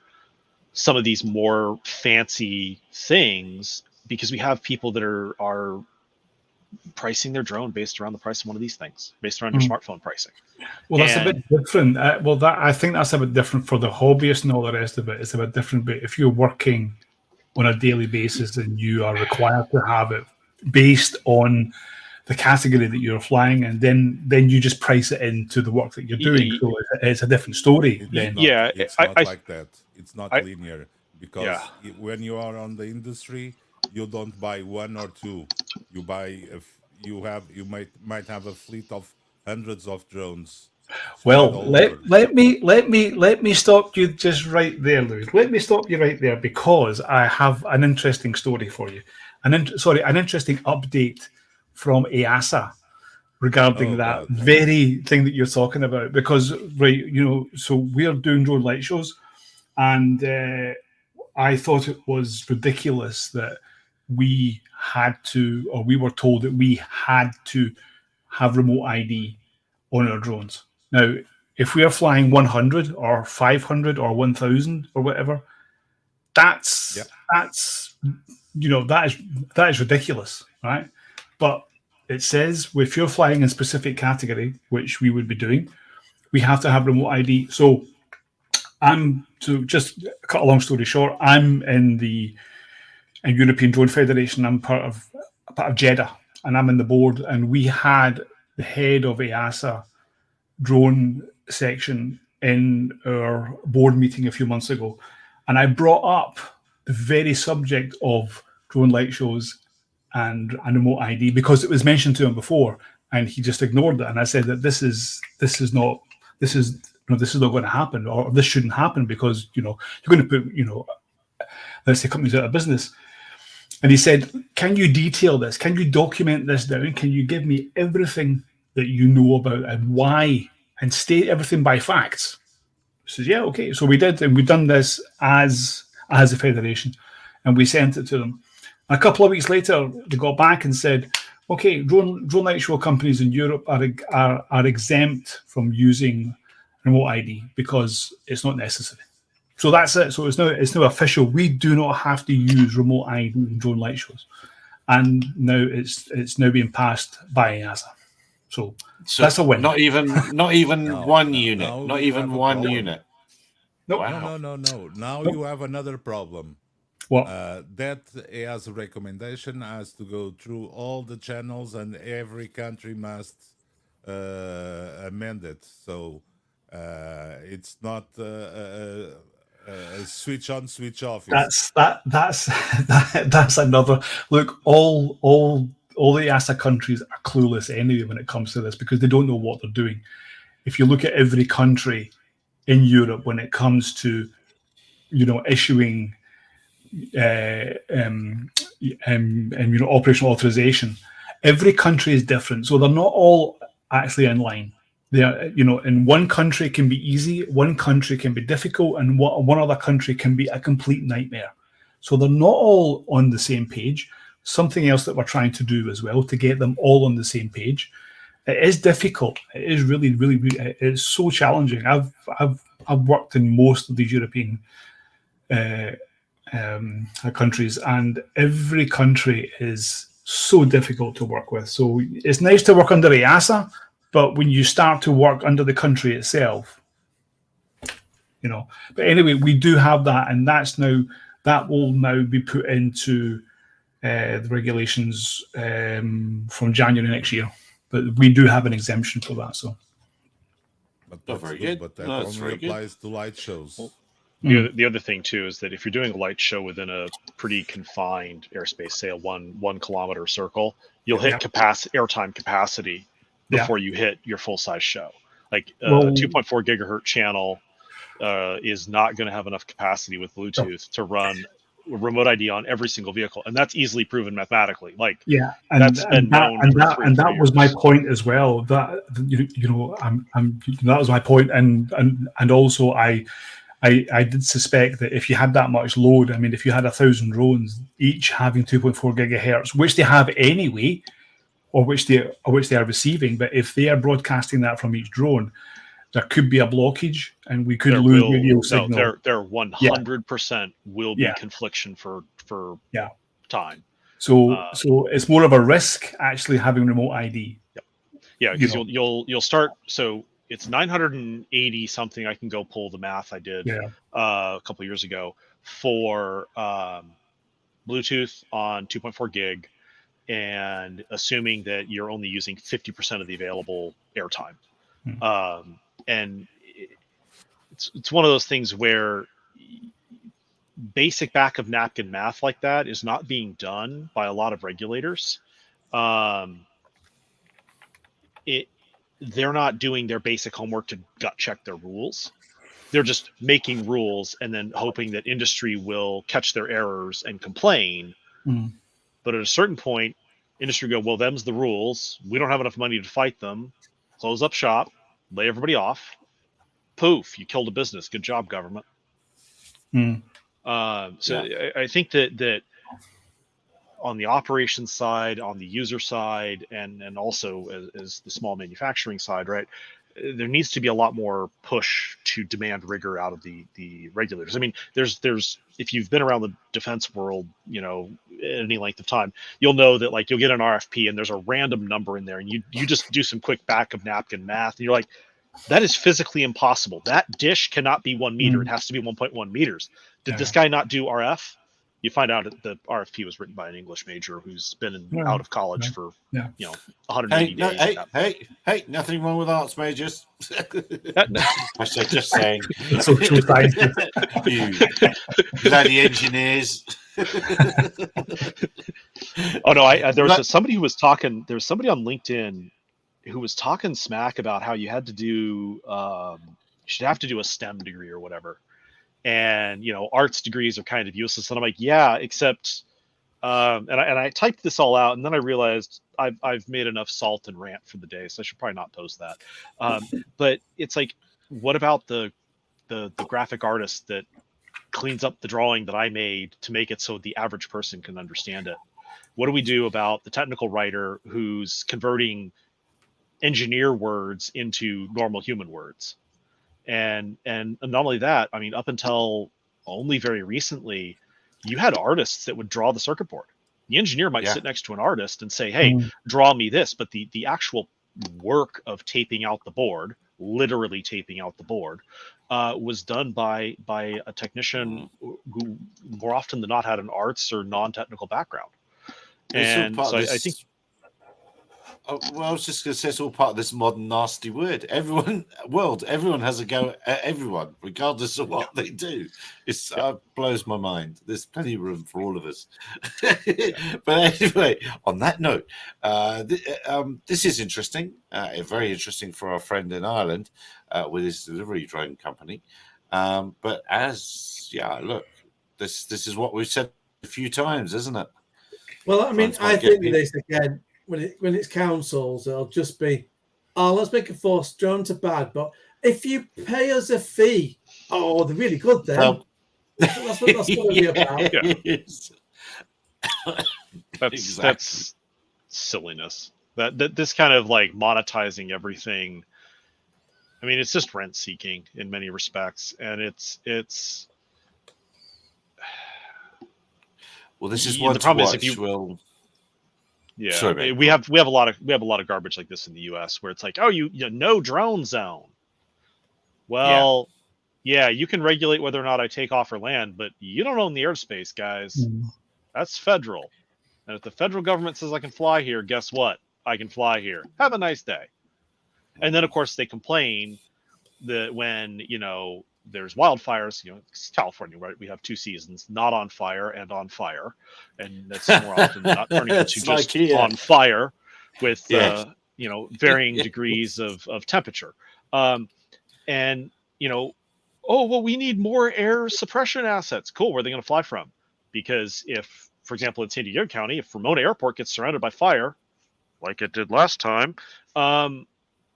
some of these more fancy things because we have people that are pricing their drone based around the price of one of these things, based around your smartphone pricing. Well, that's a bit different. I think that's a bit different for the hobbyist and all the rest of it. It's a bit different. But if you're working on a daily basis, then you are required to have it based on the category that you're flying, and then you just price it into the work that you're doing. So it's a different story. It's not like that. It's not linear because when you are on the industry, you don't buy one or two. You buy you might have a fleet of hundreds of drones. Well, let me stop you just right there, Louis. Let me stop you right there because I have an interesting story for you. An interesting update from EASA. regarding that very thing that you're talking about, because so we're doing drone light shows, and I thought it was ridiculous that we were told that we had to have remote ID on our drones. Now, if we are flying 100 or 500 or 1,000 or whatever, that is ridiculous, right? But it says if you're flying in specific category, which we would be doing, we have to have remote ID. So to just cut a long story short, I'm in the European Drone Federation. I'm part of JEDA, and I'm in the board. And we had the head of EASA drone section in our board meeting a few months ago, and I brought up the very subject of drone light shows and remote ID because it was mentioned to him before, and he just ignored it. And I said that this is not going to happen, or this shouldn't happen, because you're going to put let's say companies out of business. And he said, can you detail this? Can you document this down? Can you give me everything that you know about and why, and state everything by facts? He says, yeah, okay. So we did, and we've done this as a federation, and we sent it to them. A couple of weeks later, they got back and said, okay, drone light show companies in Europe are exempt from using remote ID because it's not necessary. So that's it. So it's now official. We do not have to use remote ID in drone light shows, and now it's now being passed by EASA. So that's a win. Not even one unit. Not even one unit. Nope. Wow. No. Now you have another problem. What? That EASA recommendation has to go through all the channels, and every country must amend it. So it's not switch on, switch off. That's another look. All the EASA countries are clueless anyway when it comes to this, because they don't know what they're doing. If you look at every country in Europe when it comes to issuing operational authorization, every country is different, so they're not all actually in line. They are, in one country can be easy, one country can be difficult, and one other country can be a complete nightmare. So they're not all on the same page. Something else that we're trying to do as well to get them all on the same page. It is difficult. It is really, really, it's so challenging. I've worked in most of these European countries, and every country is so difficult to work with. So it's nice to work under EASA, but when you start to work under the country itself, But anyway, we do have that, and that will now be put into the regulations from January next year. But we do have an exemption for that. So, but that's very good. good. But that No, that's only very good. applies to light shows. Well, the other thing too is that if you're doing a light show within a pretty confined airspace, say a 1 kilometer circle, you'll hit airtime capacity before you hit your full size show. Like a 2.4 gigahertz channel is not going to have enough capacity with Bluetooth to run remote ID on every single vehicle, and that's easily proven mathematically. That's been known for 3 or 4 years. That was my point as well. That that was my point, and also I did suspect that if you had that much load, I mean, if you had 1,000 drones, each having 2.4 gigahertz, which they have anyway, or which they are receiving, but if they are broadcasting that from each drone, there could be a blockage, and we could lose radio signal. No, there 100% will be confliction for time. So it's more of a risk actually having remote ID. Yeah, because you'll start. So it's 980 something. I can go pull the math I did a couple of years ago for Bluetooth on 2.4 gig, and assuming that you're only using 50% of the available airtime. And it's one of those things where basic back of napkin math like that is not being done by a lot of regulators. They're not doing their basic homework to gut check their rules. They're just making rules and then hoping that industry will catch their errors and complain. But at a certain point, Industry go, well, them's the rules. We don't have enough money to fight them. Close up shop, lay everybody off. Poof, you killed a business. Good job, government. Mm. I think that on the operations side, on the user side, and also as the small manufacturing side, right, there needs to be a lot more push to demand rigor out of the regulators. I mean, there's if you've been around the defense world, you know, any length of time, you'll know that like you'll get an RFP and there's a random number in there, and you just do some quick back of napkin math, and you're like, that is physically impossible. That dish cannot be 1 meter. It has to be 1.1 meters. Did this guy not do RF? You find out that the RFP was written by an English major who's been out of college for 180 days. Hey, nothing wrong with arts majors. I said, just saying. Social science. You bloody engineers. Oh no, there was somebody who was talking. There was somebody on LinkedIn who was talking smack about how you had to do, you should have to do a STEM degree or whatever. And, you know, arts degrees are kind of useless. And I'm like, yeah, except, and I typed this all out, and then I realized I've made enough salt and rant for the day, so I should probably not post that. But it's like, what about the graphic artist that cleans up the drawing that I made to make it so the average person can understand it? What do we do about the technical writer who's converting engineer words into normal human words? And not only that, I mean, up until only very recently, you had artists that would draw the circuit board. The engineer might sit next to an artist and say, hey, draw me this. But the actual work of taping out the board, literally taping out the board, was done by a technician who more often than not had an arts or non-technical background. And so I think... Well, I was just going to say it's all part of this modern nasty word. Everyone has a go at everyone, regardless of what they do. It blows my mind. There's plenty of room for all of us. But anyway, on that note, this is interesting. Very interesting for our friend in Ireland with his delivery drone company. But look, this is what we've said a few times, isn't it? Well, I mean, I think this again. When it's councils, it'll just be, let's make a force drones are bad, but if you pay us a fee, they're really good then. Well, that's what it'll be about. That's silliness. That this kind of like monetizing everything. I mean, it's just rent seeking in many respects, and it's. Well, this is what the problem is if you will. Yeah, sorry, we have a lot of garbage like this in the U.S. where it's like, you no drone zone. Well, yeah, you can regulate whether or not I take off or land, but you don't own the airspace, guys. That's federal. And if the federal government says I can fly here, guess what? I can fly here. Have a nice day. And then, of course, they complain that when, there's wildfires, it's California, right? We have 2 seasons, not on fire and on fire. And that's more often not turning into just on fire with, varying degrees of temperature. And, we need more air suppression assets. Cool. Where are they going to fly from? Because if, for example, in San Diego County, if Ramona Airport gets surrounded by fire, like it did last time,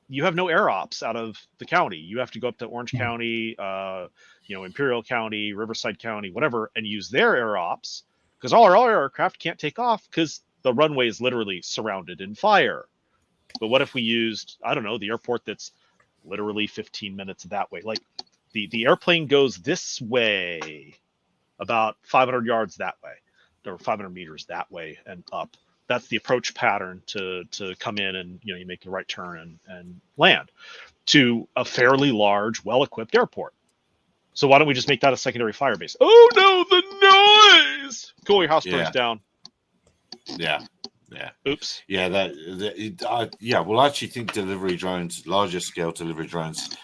you have no air ops out of the county. You have to go up to Orange County, Imperial County, Riverside County, whatever, and use their air ops, because all our aircraft can't take off because the runway is literally surrounded in fire. But what if we used, I don't know, the airport that's literally 15 minutes that way? Like the airplane goes this way, about 500 yards that way, or 500 meters that way and up. That's the approach pattern to come in and, you make the right turn and land to a fairly large, well-equipped airport. So why don't we just make that a secondary fire base? Oh no, the noise! Cool, your house burns down. Yeah. Oops. Yeah, well, I actually think delivery drones, larger scale delivery drones,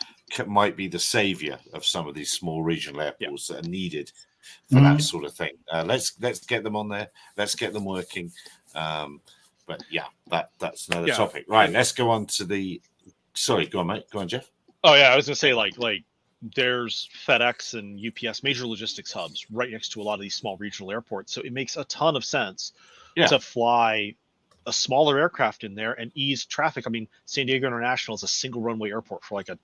might be the savior of some of these small regional airports that are needed for that sort of thing. Let's get them on there. Let's get them working. But that's another topic. Right, let's go on to the. Sorry, go on, mate. Go on, Jeff. Oh yeah, I was gonna say like there's FedEx and UPS, major logistics hubs, right next to a lot of these small regional airports. So it makes a ton of sense to fly a smaller aircraft in there and ease traffic. I mean, San Diego International is a single runway airport for like a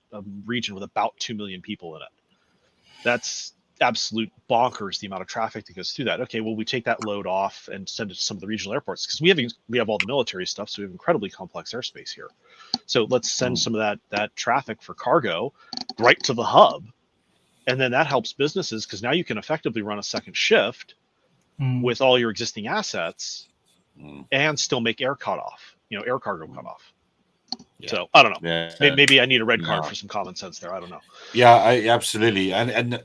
region with about 2 million people in it. That's absolute bonkers, the amount of traffic that goes through that. Okay, well, we take that load off and send it to some of the regional airports because we have all the military stuff, so we have incredibly complex airspace here. So let's send some of that traffic for cargo right to the hub, and then that helps businesses because now you can effectively run a second shift with all your existing assets and still make air cargo cutoff. Yeah. So I don't know. Yeah. Maybe I need a red card for some common sense there. I don't know. Yeah, absolutely. And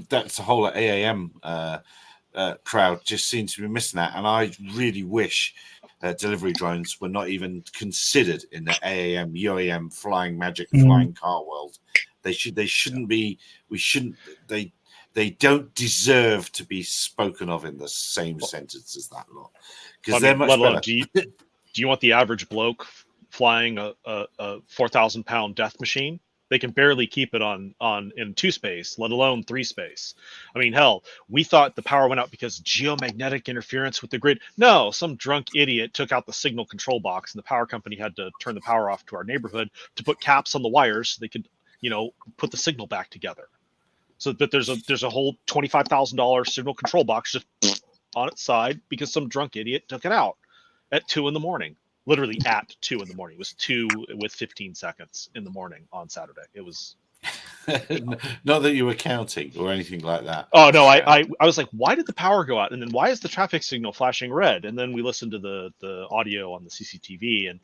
that's the whole AAM crowd just seems to be missing that. And I really wish delivery drones were not even considered in the AAM, UAM, flying magic, flying car world. They shouldn't be. We shouldn't. They don't deserve to be spoken of in the same sentence as that lot because they're much better. Do you want the average bloke flying a 4,000-pound death machine? They can barely keep it in 2 space, let alone 3 space. I mean, hell, we thought the power went out because geomagnetic interference with the grid. No, some drunk idiot took out the signal control box, and the power company had to turn the power off to our neighborhood to put caps on the wires so they could, put the signal back together. So that there's a whole $25,000 signal control box just on its side because some drunk idiot took it out at 2 a.m. Literally at 2 a.m. It was 2 with 15 seconds in the morning on Saturday. It was not that you were counting or anything like that. Oh no, I was like, why did the power go out? And then why is the traffic signal flashing red? And then we listened to the audio on the CCTV, and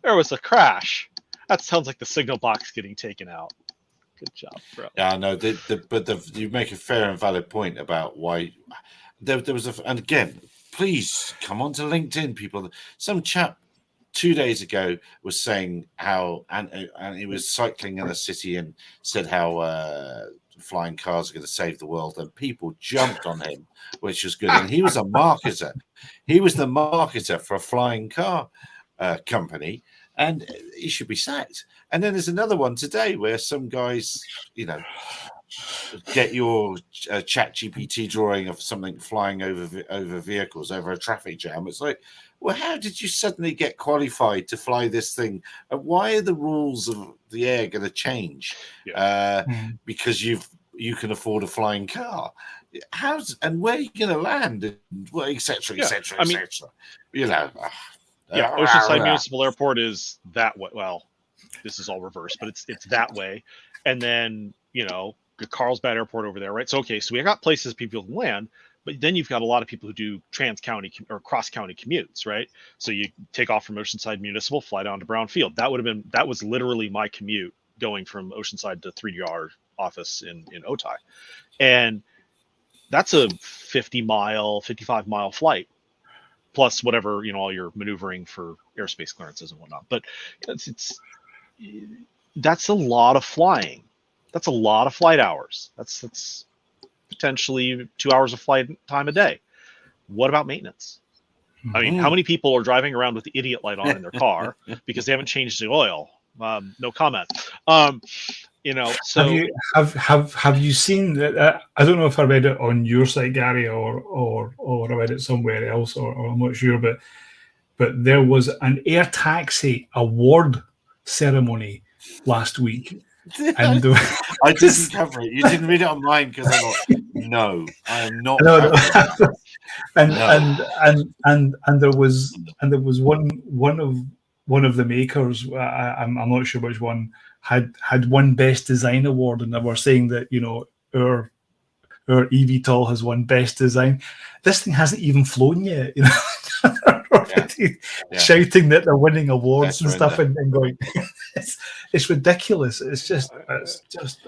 there was a crash. That sounds like the signal box getting taken out. Good job, bro. Yeah, no, but you make a fair and valid point about why there was and again, please come on to LinkedIn, people. Some chap 2 days ago was saying how and he was cycling in a city and said how flying cars are going to save the world, and people jumped on him, which was good. And he was a marketer. He was the marketer for a flying car company, and he should be sacked. And then there's another one today where some guys, get your chat GPT drawing of something flying over vehicles, over a traffic jam. It's like, well, how did you suddenly get qualified to fly this thing? Why are the rules of the air going to change? Because you can afford a flying car. And where are you going to land? And et cetera, et cetera, et cetera. Oceanside Municipal Airport is that way. Well, this is all reversed, but it's that way. And then, Carlsbad Airport over there, right? So, okay, so we got places people can land, but then you've got a lot of people who do trans-county or cross-county commutes, right? So you take off from Oceanside Municipal, fly down to Brownfield. That was literally my commute going from Oceanside to 3DR office in Otay. And that's a 50-mile, 55-mile flight, plus whatever, all your maneuvering for airspace clearances and whatnot. But that's a lot of flying. That's a lot of flight hours. That's potentially 2 hours of flight time a day. What about maintenance? I mean, how many people are driving around with the idiot light on in their car because they haven't changed the oil? No comment. So have you seen that? I don't know if I read it on your site, Gary, or I read it somewhere else, or I'm not sure, but there was an air taxi award ceremony last week. And I didn't cover it. You didn't read it online because I thought, no, I am not. And there was one of the makers. I'm not sure which one had won Best Design award, and they were saying that our eVTOL has won Best Design. This thing hasn't even flown yet. Shouting that they're winning awards and stuff, and going, it's ridiculous. It's just.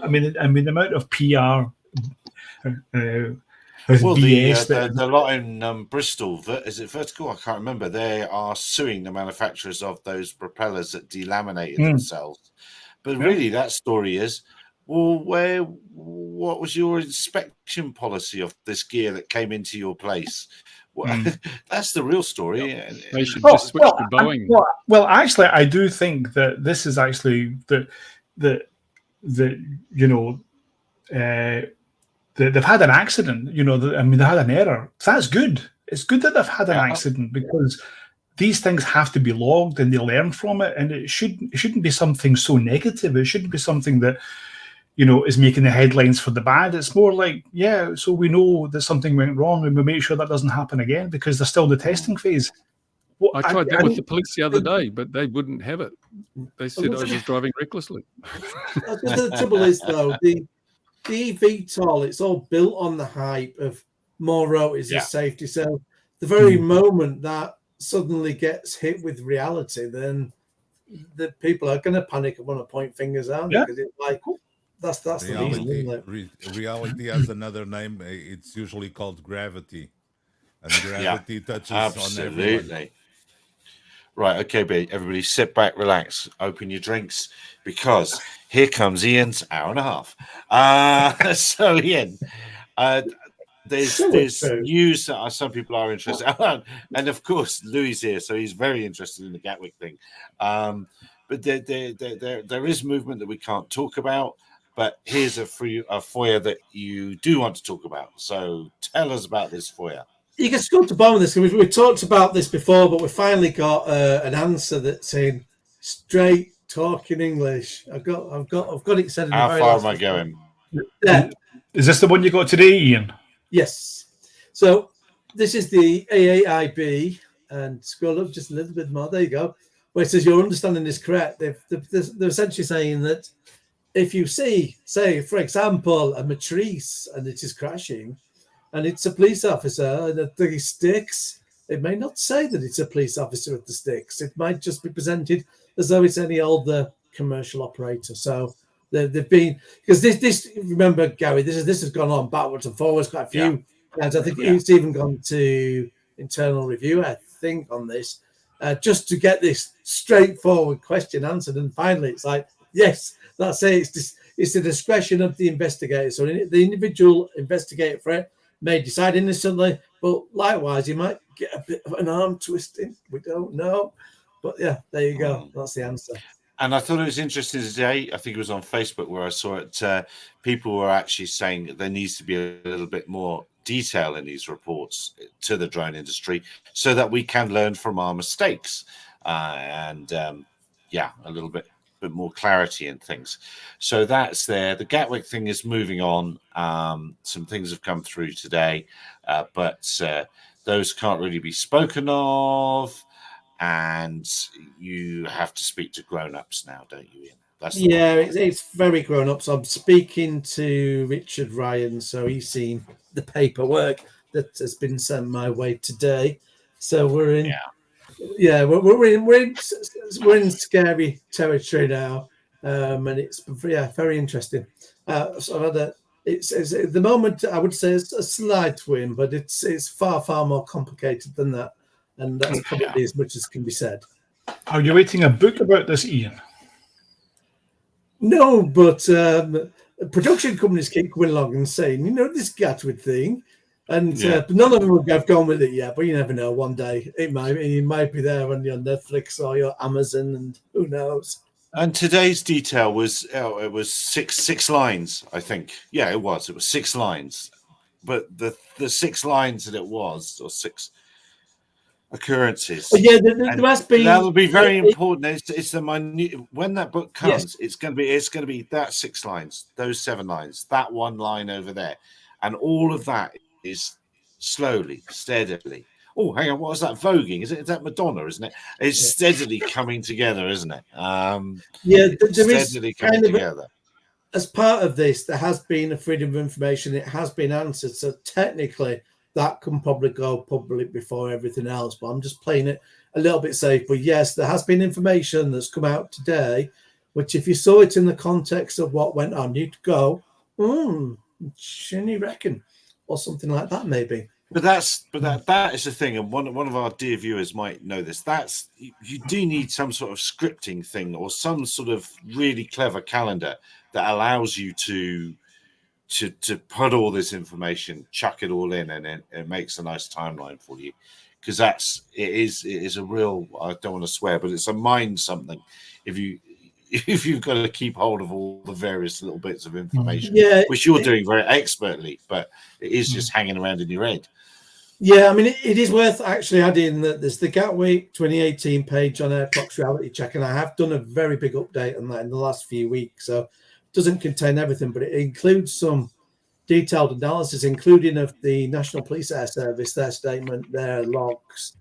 I mean, the amount of PR. The lot in Bristol, is it Vertical? I can't remember. They are suing the manufacturers of those propellers that delaminated themselves. But really, that story is, well, what was your inspection policy of this gear that came into your place? Well, that's the real story. They should just switch to Boeing. Well, actually, I do think that this is actually they've had an accident. They had an error. That's good. It's good that they've had an accident because these things have to be logged and they learn from it, and it shouldn't be something so negative. It shouldn't be something that, you know, is making the headlines for the bad. It's more like, yeah, so we know that something went wrong and we make sure that doesn't happen again, because there's still the testing phase. Well, I tried that with the police the other day, but they wouldn't have it. They said I was driving recklessly. The trouble is, though, the eVTOL, it's all built on the hype of more rotaries and safety. So the very moment that suddenly gets hit with reality, then the people are going to panic and want to point fingers out, because it's like, that's the reason, isn't it? Reality has another name. It's usually called gravity, and gravity touches on everyone. Right, okay, everybody sit back, relax, open your drinks, because here comes Ian's hour and a half. So Ian, there's news that some people are interested in. And of course Louis here, so he's very interested in the Gatwick thing. But there is movement that we can't talk about, but here's a FOIA that you do want to talk about. So tell us about this FOIA. You can go to bottom of this. We've talked about this before, but we finally got an answer that's in straight talking English. I've got it said. How far am I going? Yeah. Is this the one you got today, Ian? Yes. So this is the AAIB, and scroll up just a little bit more. There you go. Where it says your understanding is correct. They're essentially saying that if you see, say, for example, a matrice and it is crashing, and it's a police officer and the sticks, it may not say that it's a police officer at the sticks. It might just be presented as though it's any older commercial operator. So they've been, because this remember, Gary, this has gone on backwards and forwards quite a few times. I think it's even gone to internal review, I think, on this, just to get this straightforward question answered. And finally, it's like, yes, that's it. It's the discretion of the investigator. So the individual investigator for it may decide innocently, but likewise, you might get a bit of an arm twisting. We don't know. But yeah, there you go. That's the answer. And I thought it was interesting today. I think it was on Facebook where I saw it. People were actually saying that there needs to be a little bit more detail in these reports to the drone industry so that we can learn from our mistakes. A little bit more clarity in things. So that's there. The Gatwick thing is moving on. Some things have come through today, but those can't really be spoken of, and you have to speak to grown-ups now, don't you, Ian? It's very grown-up. So I'm speaking to Richard Ryan, so he's seen the paperwork that has been sent my way today. So we're in we're in scary territory now, and it's very interesting. So it's at the moment I would say it's a slight win, but it's far more complicated than that, and that's probably as much as can be said. Are you writing a book about this, Ian? No, but production companies keep coming along and saying, this Gatwick thing. And none of them have gone with it yet, but you never know. One day it might be there on your Netflix or your Amazon, and who knows. And today's detail was it was six lines, I think. Yeah, it was 6 lines, but the 6 lines that it was, or 6 occurrences. There must be. That will be very important. It's the minute when that book comes. It's going to be that 6 lines, those 7 lines, that one line over there, and all of that is slowly, steadily. Oh, hang on, what was that voguing? Is that Madonna, isn't it? It's steadily coming together, isn't it? There steadily is coming together. As part of this, there has been a freedom of information. It has been answered. So technically, that can probably go public before everything else. But I'm just playing it a little bit safe. But yes, there has been information that's come out today, which if you saw it in the context of what went on, you'd go, shouldn't you reckon? Or something like that, maybe. But that is the thing, and one of our dear viewers might know this. That's you do need some sort of scripting thing or some sort of really clever calendar that allows you to put all this information, chuck it all in, and it makes a nice timeline for you. Because it is a real, I don't want to swear, but it's a mind something. If you've got to keep hold of all the various little bits of information, which you're doing very expertly, but it is just hanging around in your head. Yeah, I mean, it is worth actually adding that there's the Gatwick 2018 page on Airclock's reality check, and I have done a very big update on that in the last few weeks. So it doesn't contain everything, but it includes some detailed analysis, including of the National Police Air Service, their statement, their logs.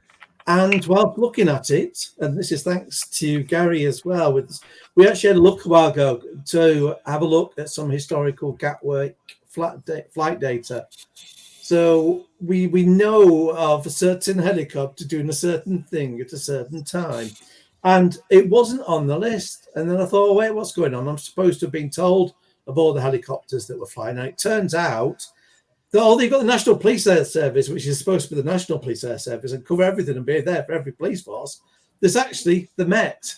And while looking at it, and this is thanks to Gary as well, we actually had a look a while ago to have a look at some historical Gatwick flight data. So we know of a certain helicopter doing a certain thing at a certain time. And it wasn't on the list. And then I thought, oh, wait, what's going on? I'm supposed to have been told of all the helicopters that were flying. And it turns out that they've got the National Police Air Service, which is supposed to be the National Police Air Service and cover everything and be there for every police force. There's actually the Met.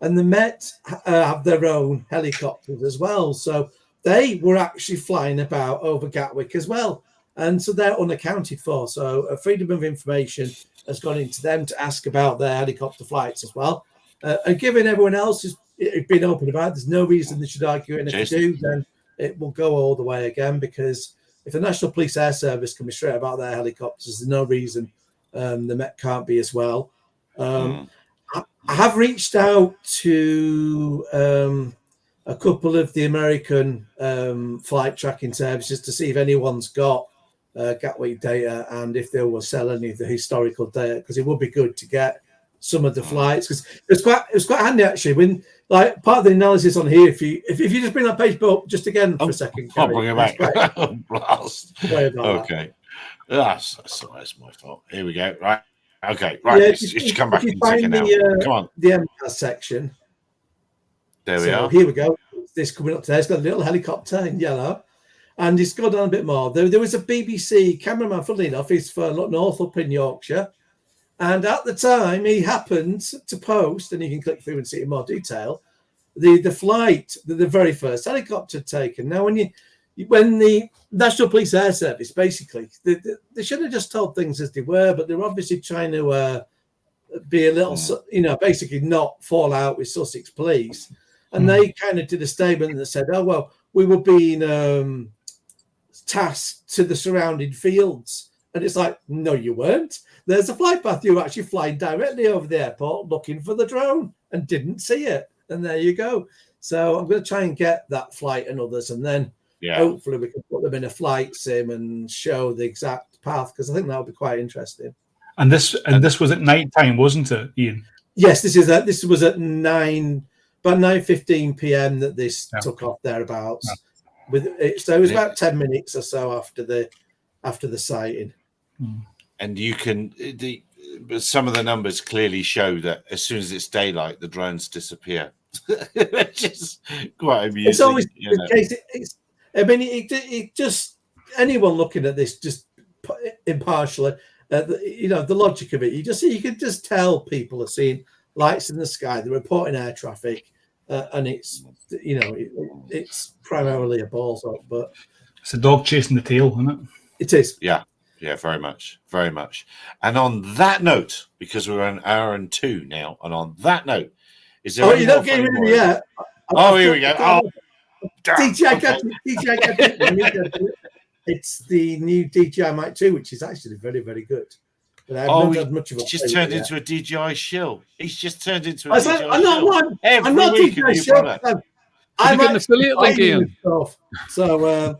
And the Met have their own helicopters as well. So they were actually flying about over Gatwick as well. And so they're unaccounted for. So a freedom of information has gone into them to ask about their helicopter flights as well. And given everyone else has been open about it, there's no reason they should argue it. And if they do, then it will go all the way again, because if the National Police Air Service can be straight about their helicopters, there's no reason the Met can't be as well. I have reached out to a couple of the American flight tracking services to see if anyone's got Gatwick data and if they will sell any of the historical data, because it would be good to get some of the flights, because it was quite handy actually when, like, part of the analysis on here, if you just bring that page up just again for a second. I'll bring it back. Blast. Okay. That's my fault. Here we go. Right. Okay. Right. Yeah, it's come back in a second now. Come on. The MCAS section. There we are. Here we go. This coming up today. It's got a little helicopter in yellow. And it's gone down a bit more. There was a BBC cameraman, funnily enough, he's for North up in Yorkshire. And at the time, he happened to post, and you can click through and see it in more detail, the flight that the very first helicopter had taken. Now, when the National Police Air Service, basically, they should have just told things as they were, but they were obviously trying to be a little, basically not fall out with Sussex Police. And they kind of did a statement that said, oh, well, we were being tasked to the surrounding fields. And it's like, no, you weren't. There's a flight path. You were actually flying directly over the airport looking for the drone and didn't see it. And there you go. So I'm going to try and get that flight and others. And then hopefully we can put them in a flight sim and show the exact path, because I think that would be quite interesting. And this was at night time, wasn't it, Ian? Yes, this was at about 9:15 p.m. that this took off thereabouts. So it was about 10 minutes or so after the sighting. And you can but some of the numbers clearly show that as soon as it's daylight, the drones disappear. Which is quite amusing. It's always the case. It just, anyone looking at this just impartially, the logic of it, you can just tell people are seeing lights in the sky, they're reporting air traffic, and it's it's primarily a balls up, but it's a dog chasing the tail, isn't it? It is. Yeah, very much. And on that note, because we're an hour and 2 now, and on that note, is there? You're not getting rid of me yet. Here we go. DJI got it. It's the new DJI Mic 2, which is actually very, very good. But I've not had much of a he's just turned into a DJI shill. He's just turned into a DJI shill. I'm not DJI shill. I'm an affiliate link, Ian. So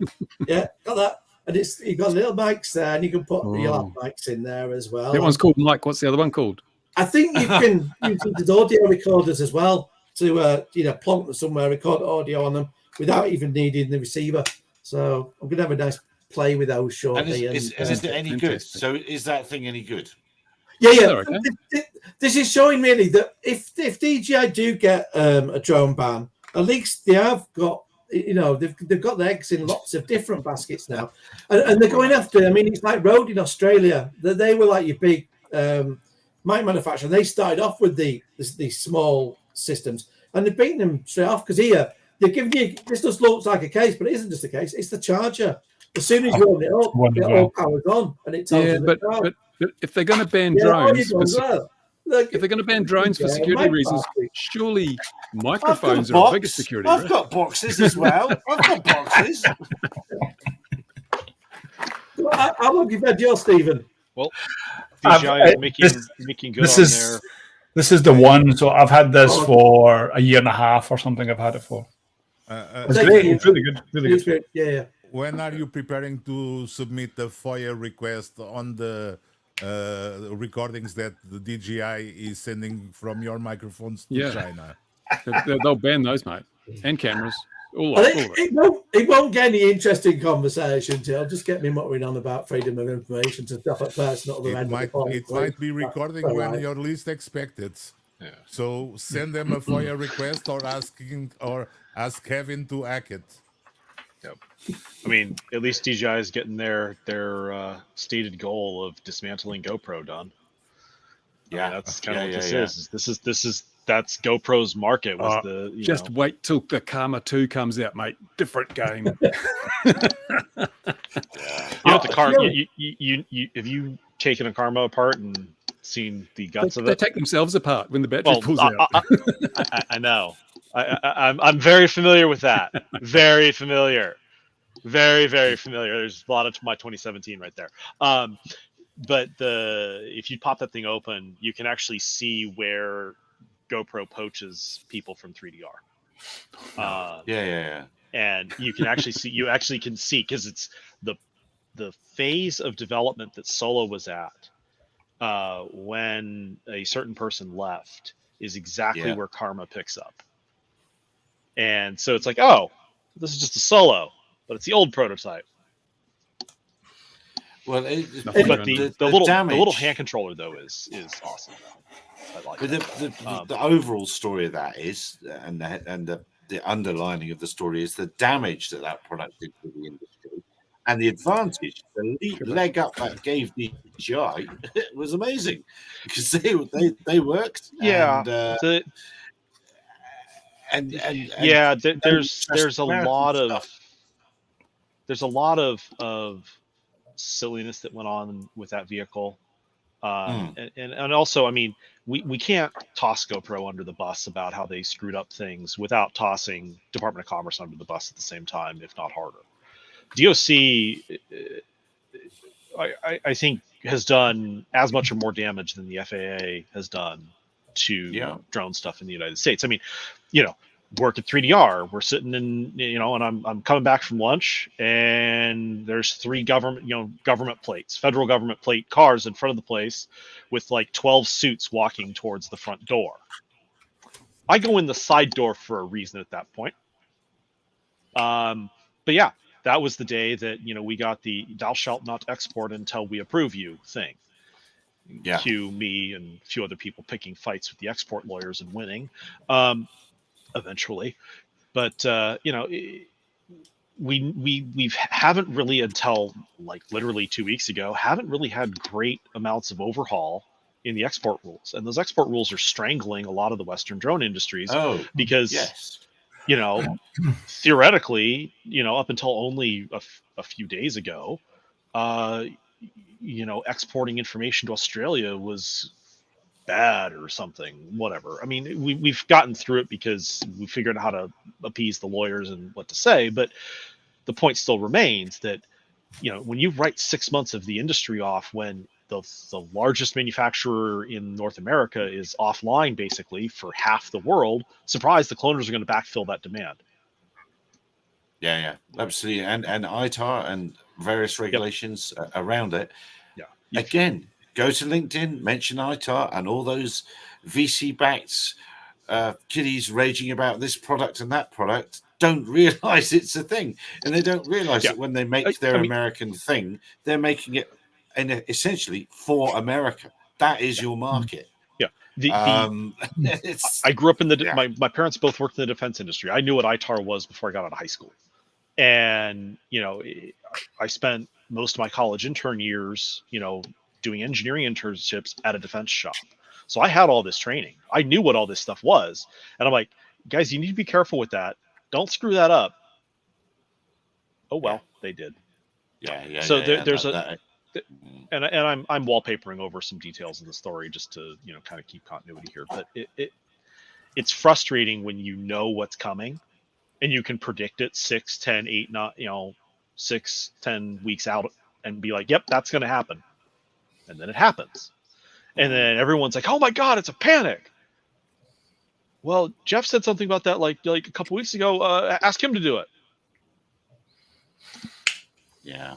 got that. And you've got little mics there, and you can put your mics in there as well. That one's called Mike. What's the other one called? I think you can use the audio recorders as well to plonk them somewhere, record audio on them without even needing the receiver. So I'm going to have a nice play with those shortly. Is it any good? So is that thing any good? Yeah. This is showing really that if DJI do get a drone ban, at least they have got, they've got their eggs in lots of different baskets now, and they're going after. I mean, it's like Rode in Australia. They were like your big mic manufacturer. They started off with these small systems, and they've beaten them straight off, because here they're giving you, this just looks like a case, but it isn't just a case. It's the charger. As soon as you open it up, it all powers on, and it tells you. But if they're going to ban drones, if they're going to ban drones for security reasons, surely microphones are a bigger security risk. I've got boxes as well. I've got boxes. How long have you had yours, Stephen? Well, DJI is making good on their. This is the one. So I've had this for a year and a half or something. I've had it for. It's great. It's really good. Really good. Yeah. When are you preparing to submit the FOIA request on the recordings that the DJI is sending from your microphones to China? They'll ban those, mate, and cameras. All I of think it. it won't get any interesting conversations. It'll just get me muttering on about freedom of information to stuff at first, not the end of the point. It might be recording when you're least expected. Yeah. So send them a FOIA request or ask Kevin to hack it. Yep. I mean, at least DJI is getting their stated goal of dismantling GoPro done. Yeah, I mean, that's kind of what this is. That's GoPro's market. Was just wait till the Karma 2 comes out, mate. Different game. The Karma. You have you taken a Karma apart and seen the guts of it? They take themselves apart when the battery pulls out. I know. I'm very familiar with that. Very familiar. Very, very familiar. There's a lot of my 2017 right there. But if you pop that thing open, you can actually see where GoPro poaches people from 3DR. And you can actually see because it's the phase of development that Solo was at when a certain person left is exactly where Karma picks up. And so it's like, oh, this is just a Solo, but it's the old prototype. Well, the little hand controller though is awesome. I like but the overall story of that is, and the underlining of the story is the damage that product did to the industry, and the advantage, the leg up that gave DJI was amazing because they worked. Yeah. And there's a lot of silliness that went on with that vehicle, and also, I mean, we can't toss GoPro under the bus about how they screwed up things without tossing Department of Commerce under the bus at the same time, if not harder. DOC, I think, has done as much or more damage than the FAA has done to drone stuff in the United States. I mean, work at 3DR. We're sitting in, and I'm coming back from lunch, and there's 3 government plates, federal government plate cars in front of the place, with like 12 suits walking towards the front door. I go in the side door for a reason at that point. But yeah, that was the day that we got the "Thou shalt not export until we approve you" thing. Yeah. Cue me and a few other people picking fights with the export lawyers and winning. Eventually, but we haven't really, until like literally 2 weeks ago, haven't really had great amounts of overhaul in the export rules, and those export rules are strangling a lot of the Western drone industries. Because theoretically, up until only a few days ago, exporting information to Australia was bad or something, whatever. I mean, we've gotten through it because we figured out how to appease the lawyers and what to say, but the point still remains that when you write 6 months of the industry off, when the largest manufacturer in North America is offline basically for half the world, surprise, the cloners are going to backfill that demand. Yeah, absolutely. And ITAR and various regulations around it. Yeah. Again, go to LinkedIn, mention ITAR and all those VC-backed kiddies raging about this product and that product don't realize it's a thing. And they don't realize that when they make their American thing, they're making it essentially for America. That is your market. Yeah. I grew up in my parents both worked in the defense industry. I knew what ITAR was before I got out of high school. And, I spent most of my college intern years, doing engineering internships at a defense shop. So I had all this training. I knew what all this stuff was. And I'm like, guys, you need to be careful with that. Don't screw that up. Oh, well, they did. Yeah. So there's and I'm wallpapering over some details of the story just to, kind of keep continuity here. But it's frustrating when you know what's coming and you can predict it 6, 10, 8, not, 6, 10 weeks out and be like, yep, that's going to happen. and then it happens, and then everyone's like, "Oh my god, it's a panic." Well, Jeff said something about that like a couple weeks ago. Ask him to do it. Yeah,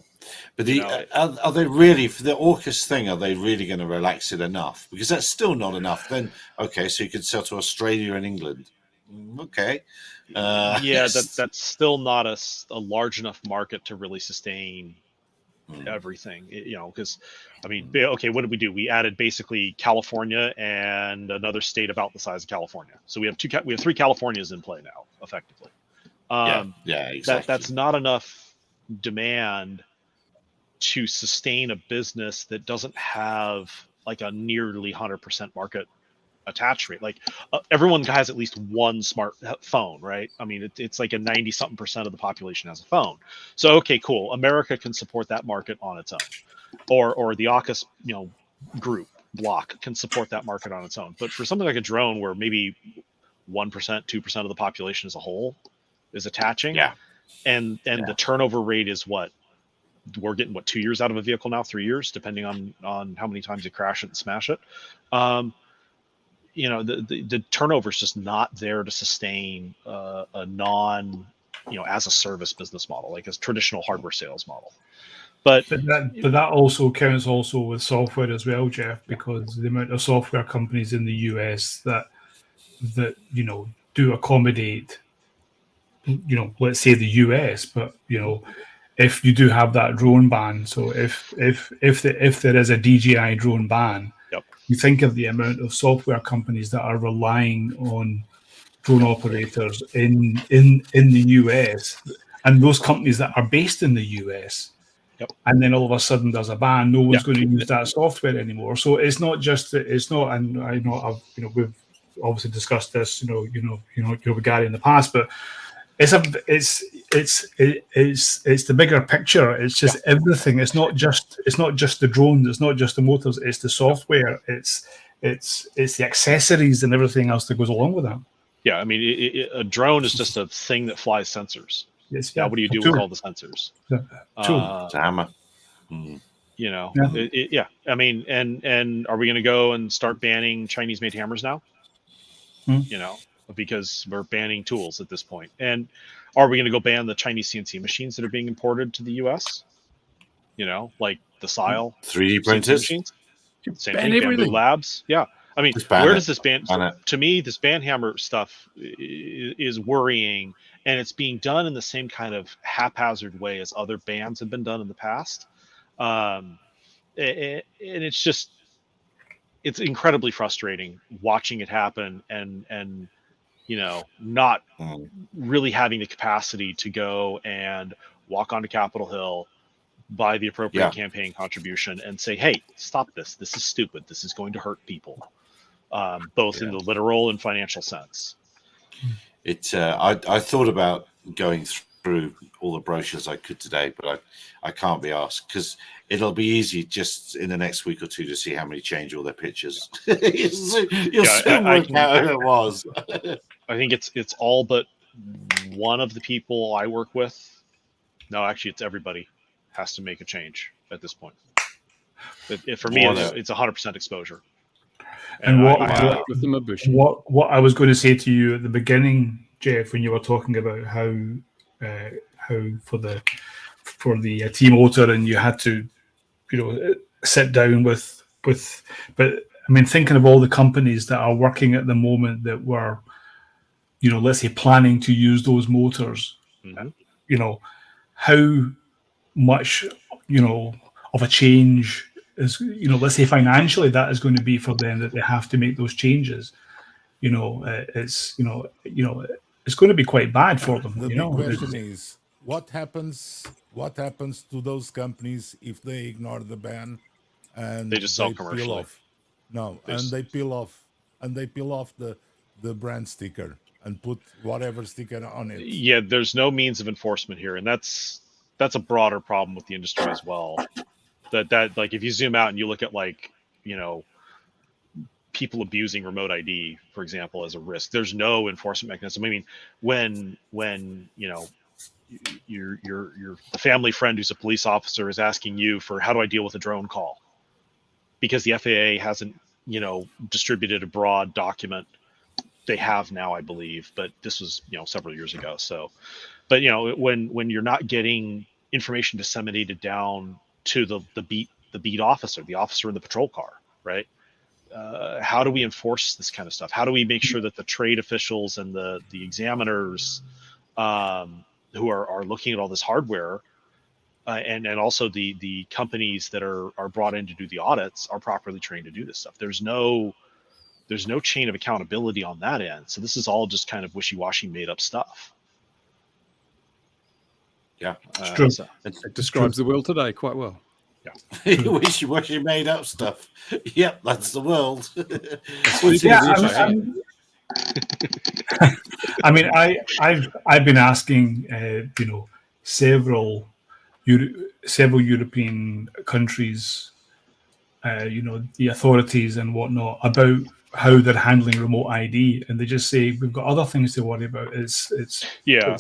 but are they really, for the AUKUS thing? Are they really going to relax it enough? Because that's still not enough. Then okay, so you could sell to Australia and England. Okay, yeah, that's still not a large enough market to really sustain everything. Because I mean, okay, what did we do? We added basically California and another state about the size of California. So we have three Californias in play now, effectively. Yeah, exactly. That's not enough demand to sustain a business that doesn't have like a nearly 100% market attach rate. Like everyone has at least one smartphone, right? I mean, it's like a 90-something% of the population has a phone. So okay, cool. America can support that market on its own, or the AUKUS group block can support that market on its own. But for something like a drone, where maybe 1%, 2% of the population as a whole is attaching, and the turnover rate is what we're getting, 2 years out of a vehicle now, 3 years, depending on how many times you crash it and smash it. The turnover is just not there to sustain a non, as a service business model, like a traditional hardware sales model. But that also counts also with software as well, Jeff, because the amount of software companies in the US that do accommodate, let's say the US, but if you do have that drone ban, so if there is a DJI drone ban, you think of the amount of software companies that are relying on drone operators in the US, and those companies that are based in the US. And then all of a sudden there's a ban. No one's going to use that software anymore. So it's not just that. It's not. And I know we've obviously discussed this. With Gary in the past, but it's the bigger picture. It's just everything. It's not just the drones. It's not just the motors. It's the software. It's the accessories and everything else that goes along with that. Yeah, I mean, a drone is just a thing that flies sensors. Yes. What do you do with all the sensors? It's a hammer. I mean, and are we going to go and start banning Chinese-made hammers now? Because we're banning tools at this point. And are we going to go ban the Chinese CNC machines that are being imported to the US? Like the SILE 3D printers machines. Same thing. Bamboo Labs. Yeah. I mean, where does this ban? To me, this ban hammer stuff is worrying, and it's being done in the same kind of haphazard way as other bans have been done in the past. And it's incredibly frustrating watching it happen, and not really having the capacity to go and walk onto Capitol Hill, buy the appropriate campaign contribution, and say, hey, stop this. This is stupid. This is going to hurt people, both in the literal and financial sense. I thought about going through all the brochures I could today, but I can't be asked, because it'll be easy just in the next week or two to see how many change all their pictures. You'll soon work out who it was. I think it's all but one of the people I work with. No, actually, it's everybody has to make a change at this point. For me, it's 100% exposure. And what I was going to say to you at the beginning, Jeff, when you were talking about how for the T-motor, and you had to sit down with, but I mean, thinking of all the companies that are working at the moment that were, let's say, planning to use those motors, how much, of a change is, let's say financially, that is going to be for them, that they have to make those changes. It's going to be quite bad for them. The big question is, what happens to those companies if they ignore the ban and they just sell commercially? Peel off? No, they peel off the brand sticker and put whatever sticker on it. Yeah, there's no means of enforcement here, and that's a broader problem with the industry as well. That like, if you zoom out and you look at people abusing remote ID, for example, as a risk, there's no enforcement mechanism. I mean, when your family friend who's a police officer is asking you for, how do I deal with a drone call? because the FAA hasn't, distributed a broad document. They have now, I believe, but this was, several years ago. So, but when you're not getting information disseminated down to the beat officer, the officer in the patrol car, right? How do we enforce this kind of stuff? How do we make sure that the trade officials and the examiners who are looking at all this hardware and also the companies that are brought in to do the audits are properly trained to do this stuff? There's no chain of accountability on that end. So this is all just kind of wishy-washy made up stuff. Yeah, it's true. So, it describes the world today quite well. Wishy-washy made up stuff. Yep, that's the world. I mean, I've been asking, several European countries, the authorities and whatnot, about how they're handling remote ID, and they just say we've got other things to worry about. It's way down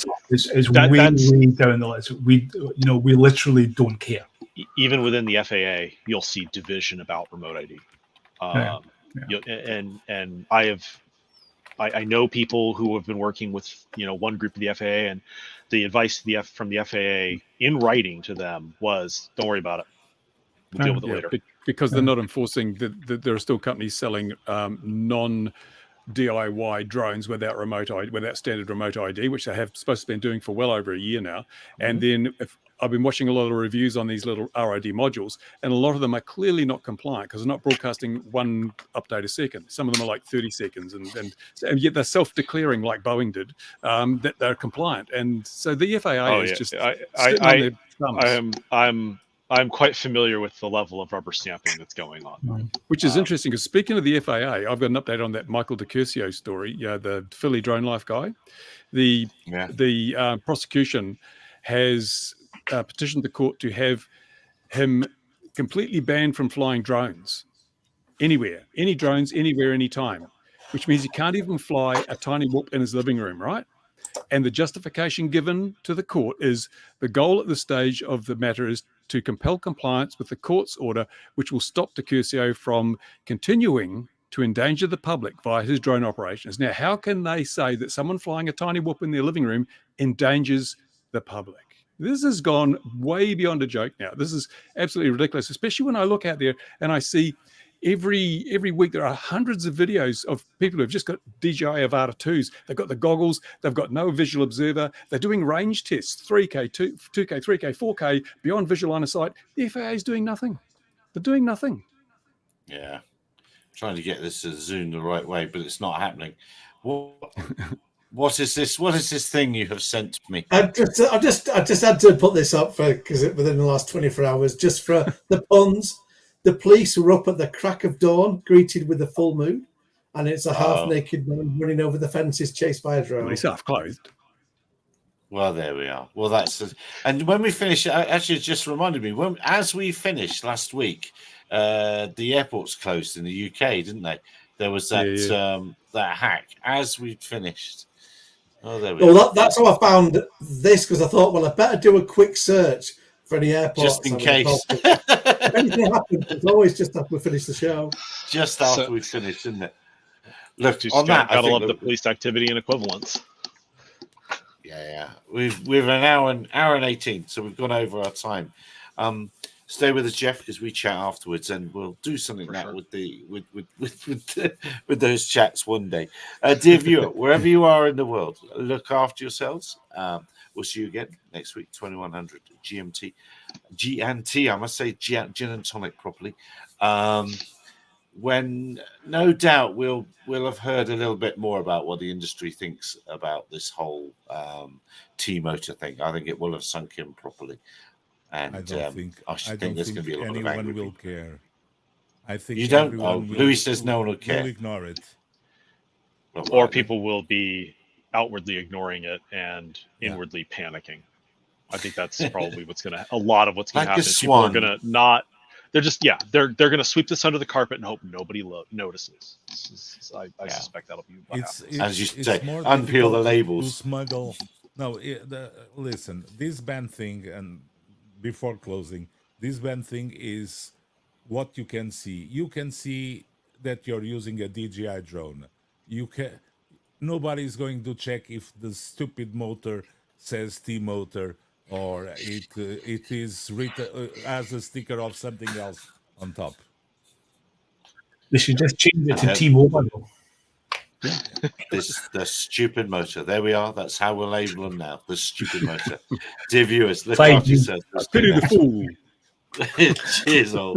the list. We literally don't care. Even within the FAA, you'll see division about remote ID. And I know people who have been working with one group of the FAA, and the advice from the FAA in writing to them was, "Don't worry about it. We'll deal with it later." Because they're not enforcing that there are still companies selling non-DIY drones without standard remote ID, which they have supposed to be doing for well over a year now. Mm-hmm. And then I've been watching a lot of reviews on these little RID modules, and a lot of them are clearly not compliant because they're not broadcasting one update a second. Some of them are like 30 seconds, and yet they're self-declaring, like Boeing did, that they're compliant. And so the FAA is just I'm quite familiar with the level of rubber stamping that's going on. Which is interesting, because speaking of the FAA, I've got an update on that Michael DiCursio story, the Philly drone life guy. The prosecution has petitioned the court to have him completely banned from flying drones anywhere, any drones, anywhere, anytime, which means he can't even fly a tiny whoop in his living room, right? And the justification given to the court is the goal at this stage of the matter is to compel compliance with the court's order, which will stop DiCursio from continuing to endanger the public via his drone operations. Now, how can they say that someone flying a tiny whoop in their living room endangers the public? This has gone way beyond a joke now. This is absolutely ridiculous, especially when I look out there and I see every week there are hundreds of videos of people who have just got DJI Avata 2s. They've got the goggles. They've got no visual observer. They're doing range tests, 3K, 2K, 3K, 4K, beyond visual line of sight. The FAA is doing nothing. They're doing nothing. Yeah. Trying to get this to zoom the right way, but it's not happening. What is this? What is this thing you have sent me? I just had to put this up because within the last 24 hours, just for the puns. The police were up at the crack of dawn, greeted with the full moon, and it's a half-naked man running over the fences, chased by a drone. Well, he's half-clothed. Well, there we are. Well, and when we finished, actually, it just reminded me, as we finished last week, the airports closed in the UK, didn't they? There was that hack as we finished. Oh, there we go. Well, that's how I found this, because I thought, well, I better do a quick search for any airports. Just in case. If anything happens, it's always just after we finish the show. Just after we finish, isn't it? Look, on that, gotta love the police activity and equivalence. Yeah. We've an hour and 18, so we've gone over our time. Stay with us, Jeff, because we chat afterwards, and we'll do something with those chats one day. Dear viewer, wherever you are in the world, look after yourselves. We'll see you again next week, 2100 GMT. I must say gin and tonic properly. When no doubt we'll have heard a little bit more about what the industry thinks about this whole T-motor thing. I think it will have sunk in properly. And I don't think there's going to be a lot of angry will care. I think you don't. Louis says no one will care. Will ignore it, or people will be outwardly ignoring it and inwardly panicking. I think that's probably a lot of what's going to happen. People are going to not. They're just they're going to sweep this under the carpet and hope nobody notices. I suspect that'll be what happens. As you say, unpeel the labels. Smuggle. No, listen. This ban thing, and before closing, this ban thing is what you can see. You can see that you're using a DJI drone. You can. Nobody's going to check if the stupid motor says T motor or it is written as a sticker of something else on top. They should just change it to T-Mobile. The stupid motor. There we are. That's how we'll label them now. The stupid motor. Dear viewers, look 5G. after yourselves. Pity the fool. Cheers all.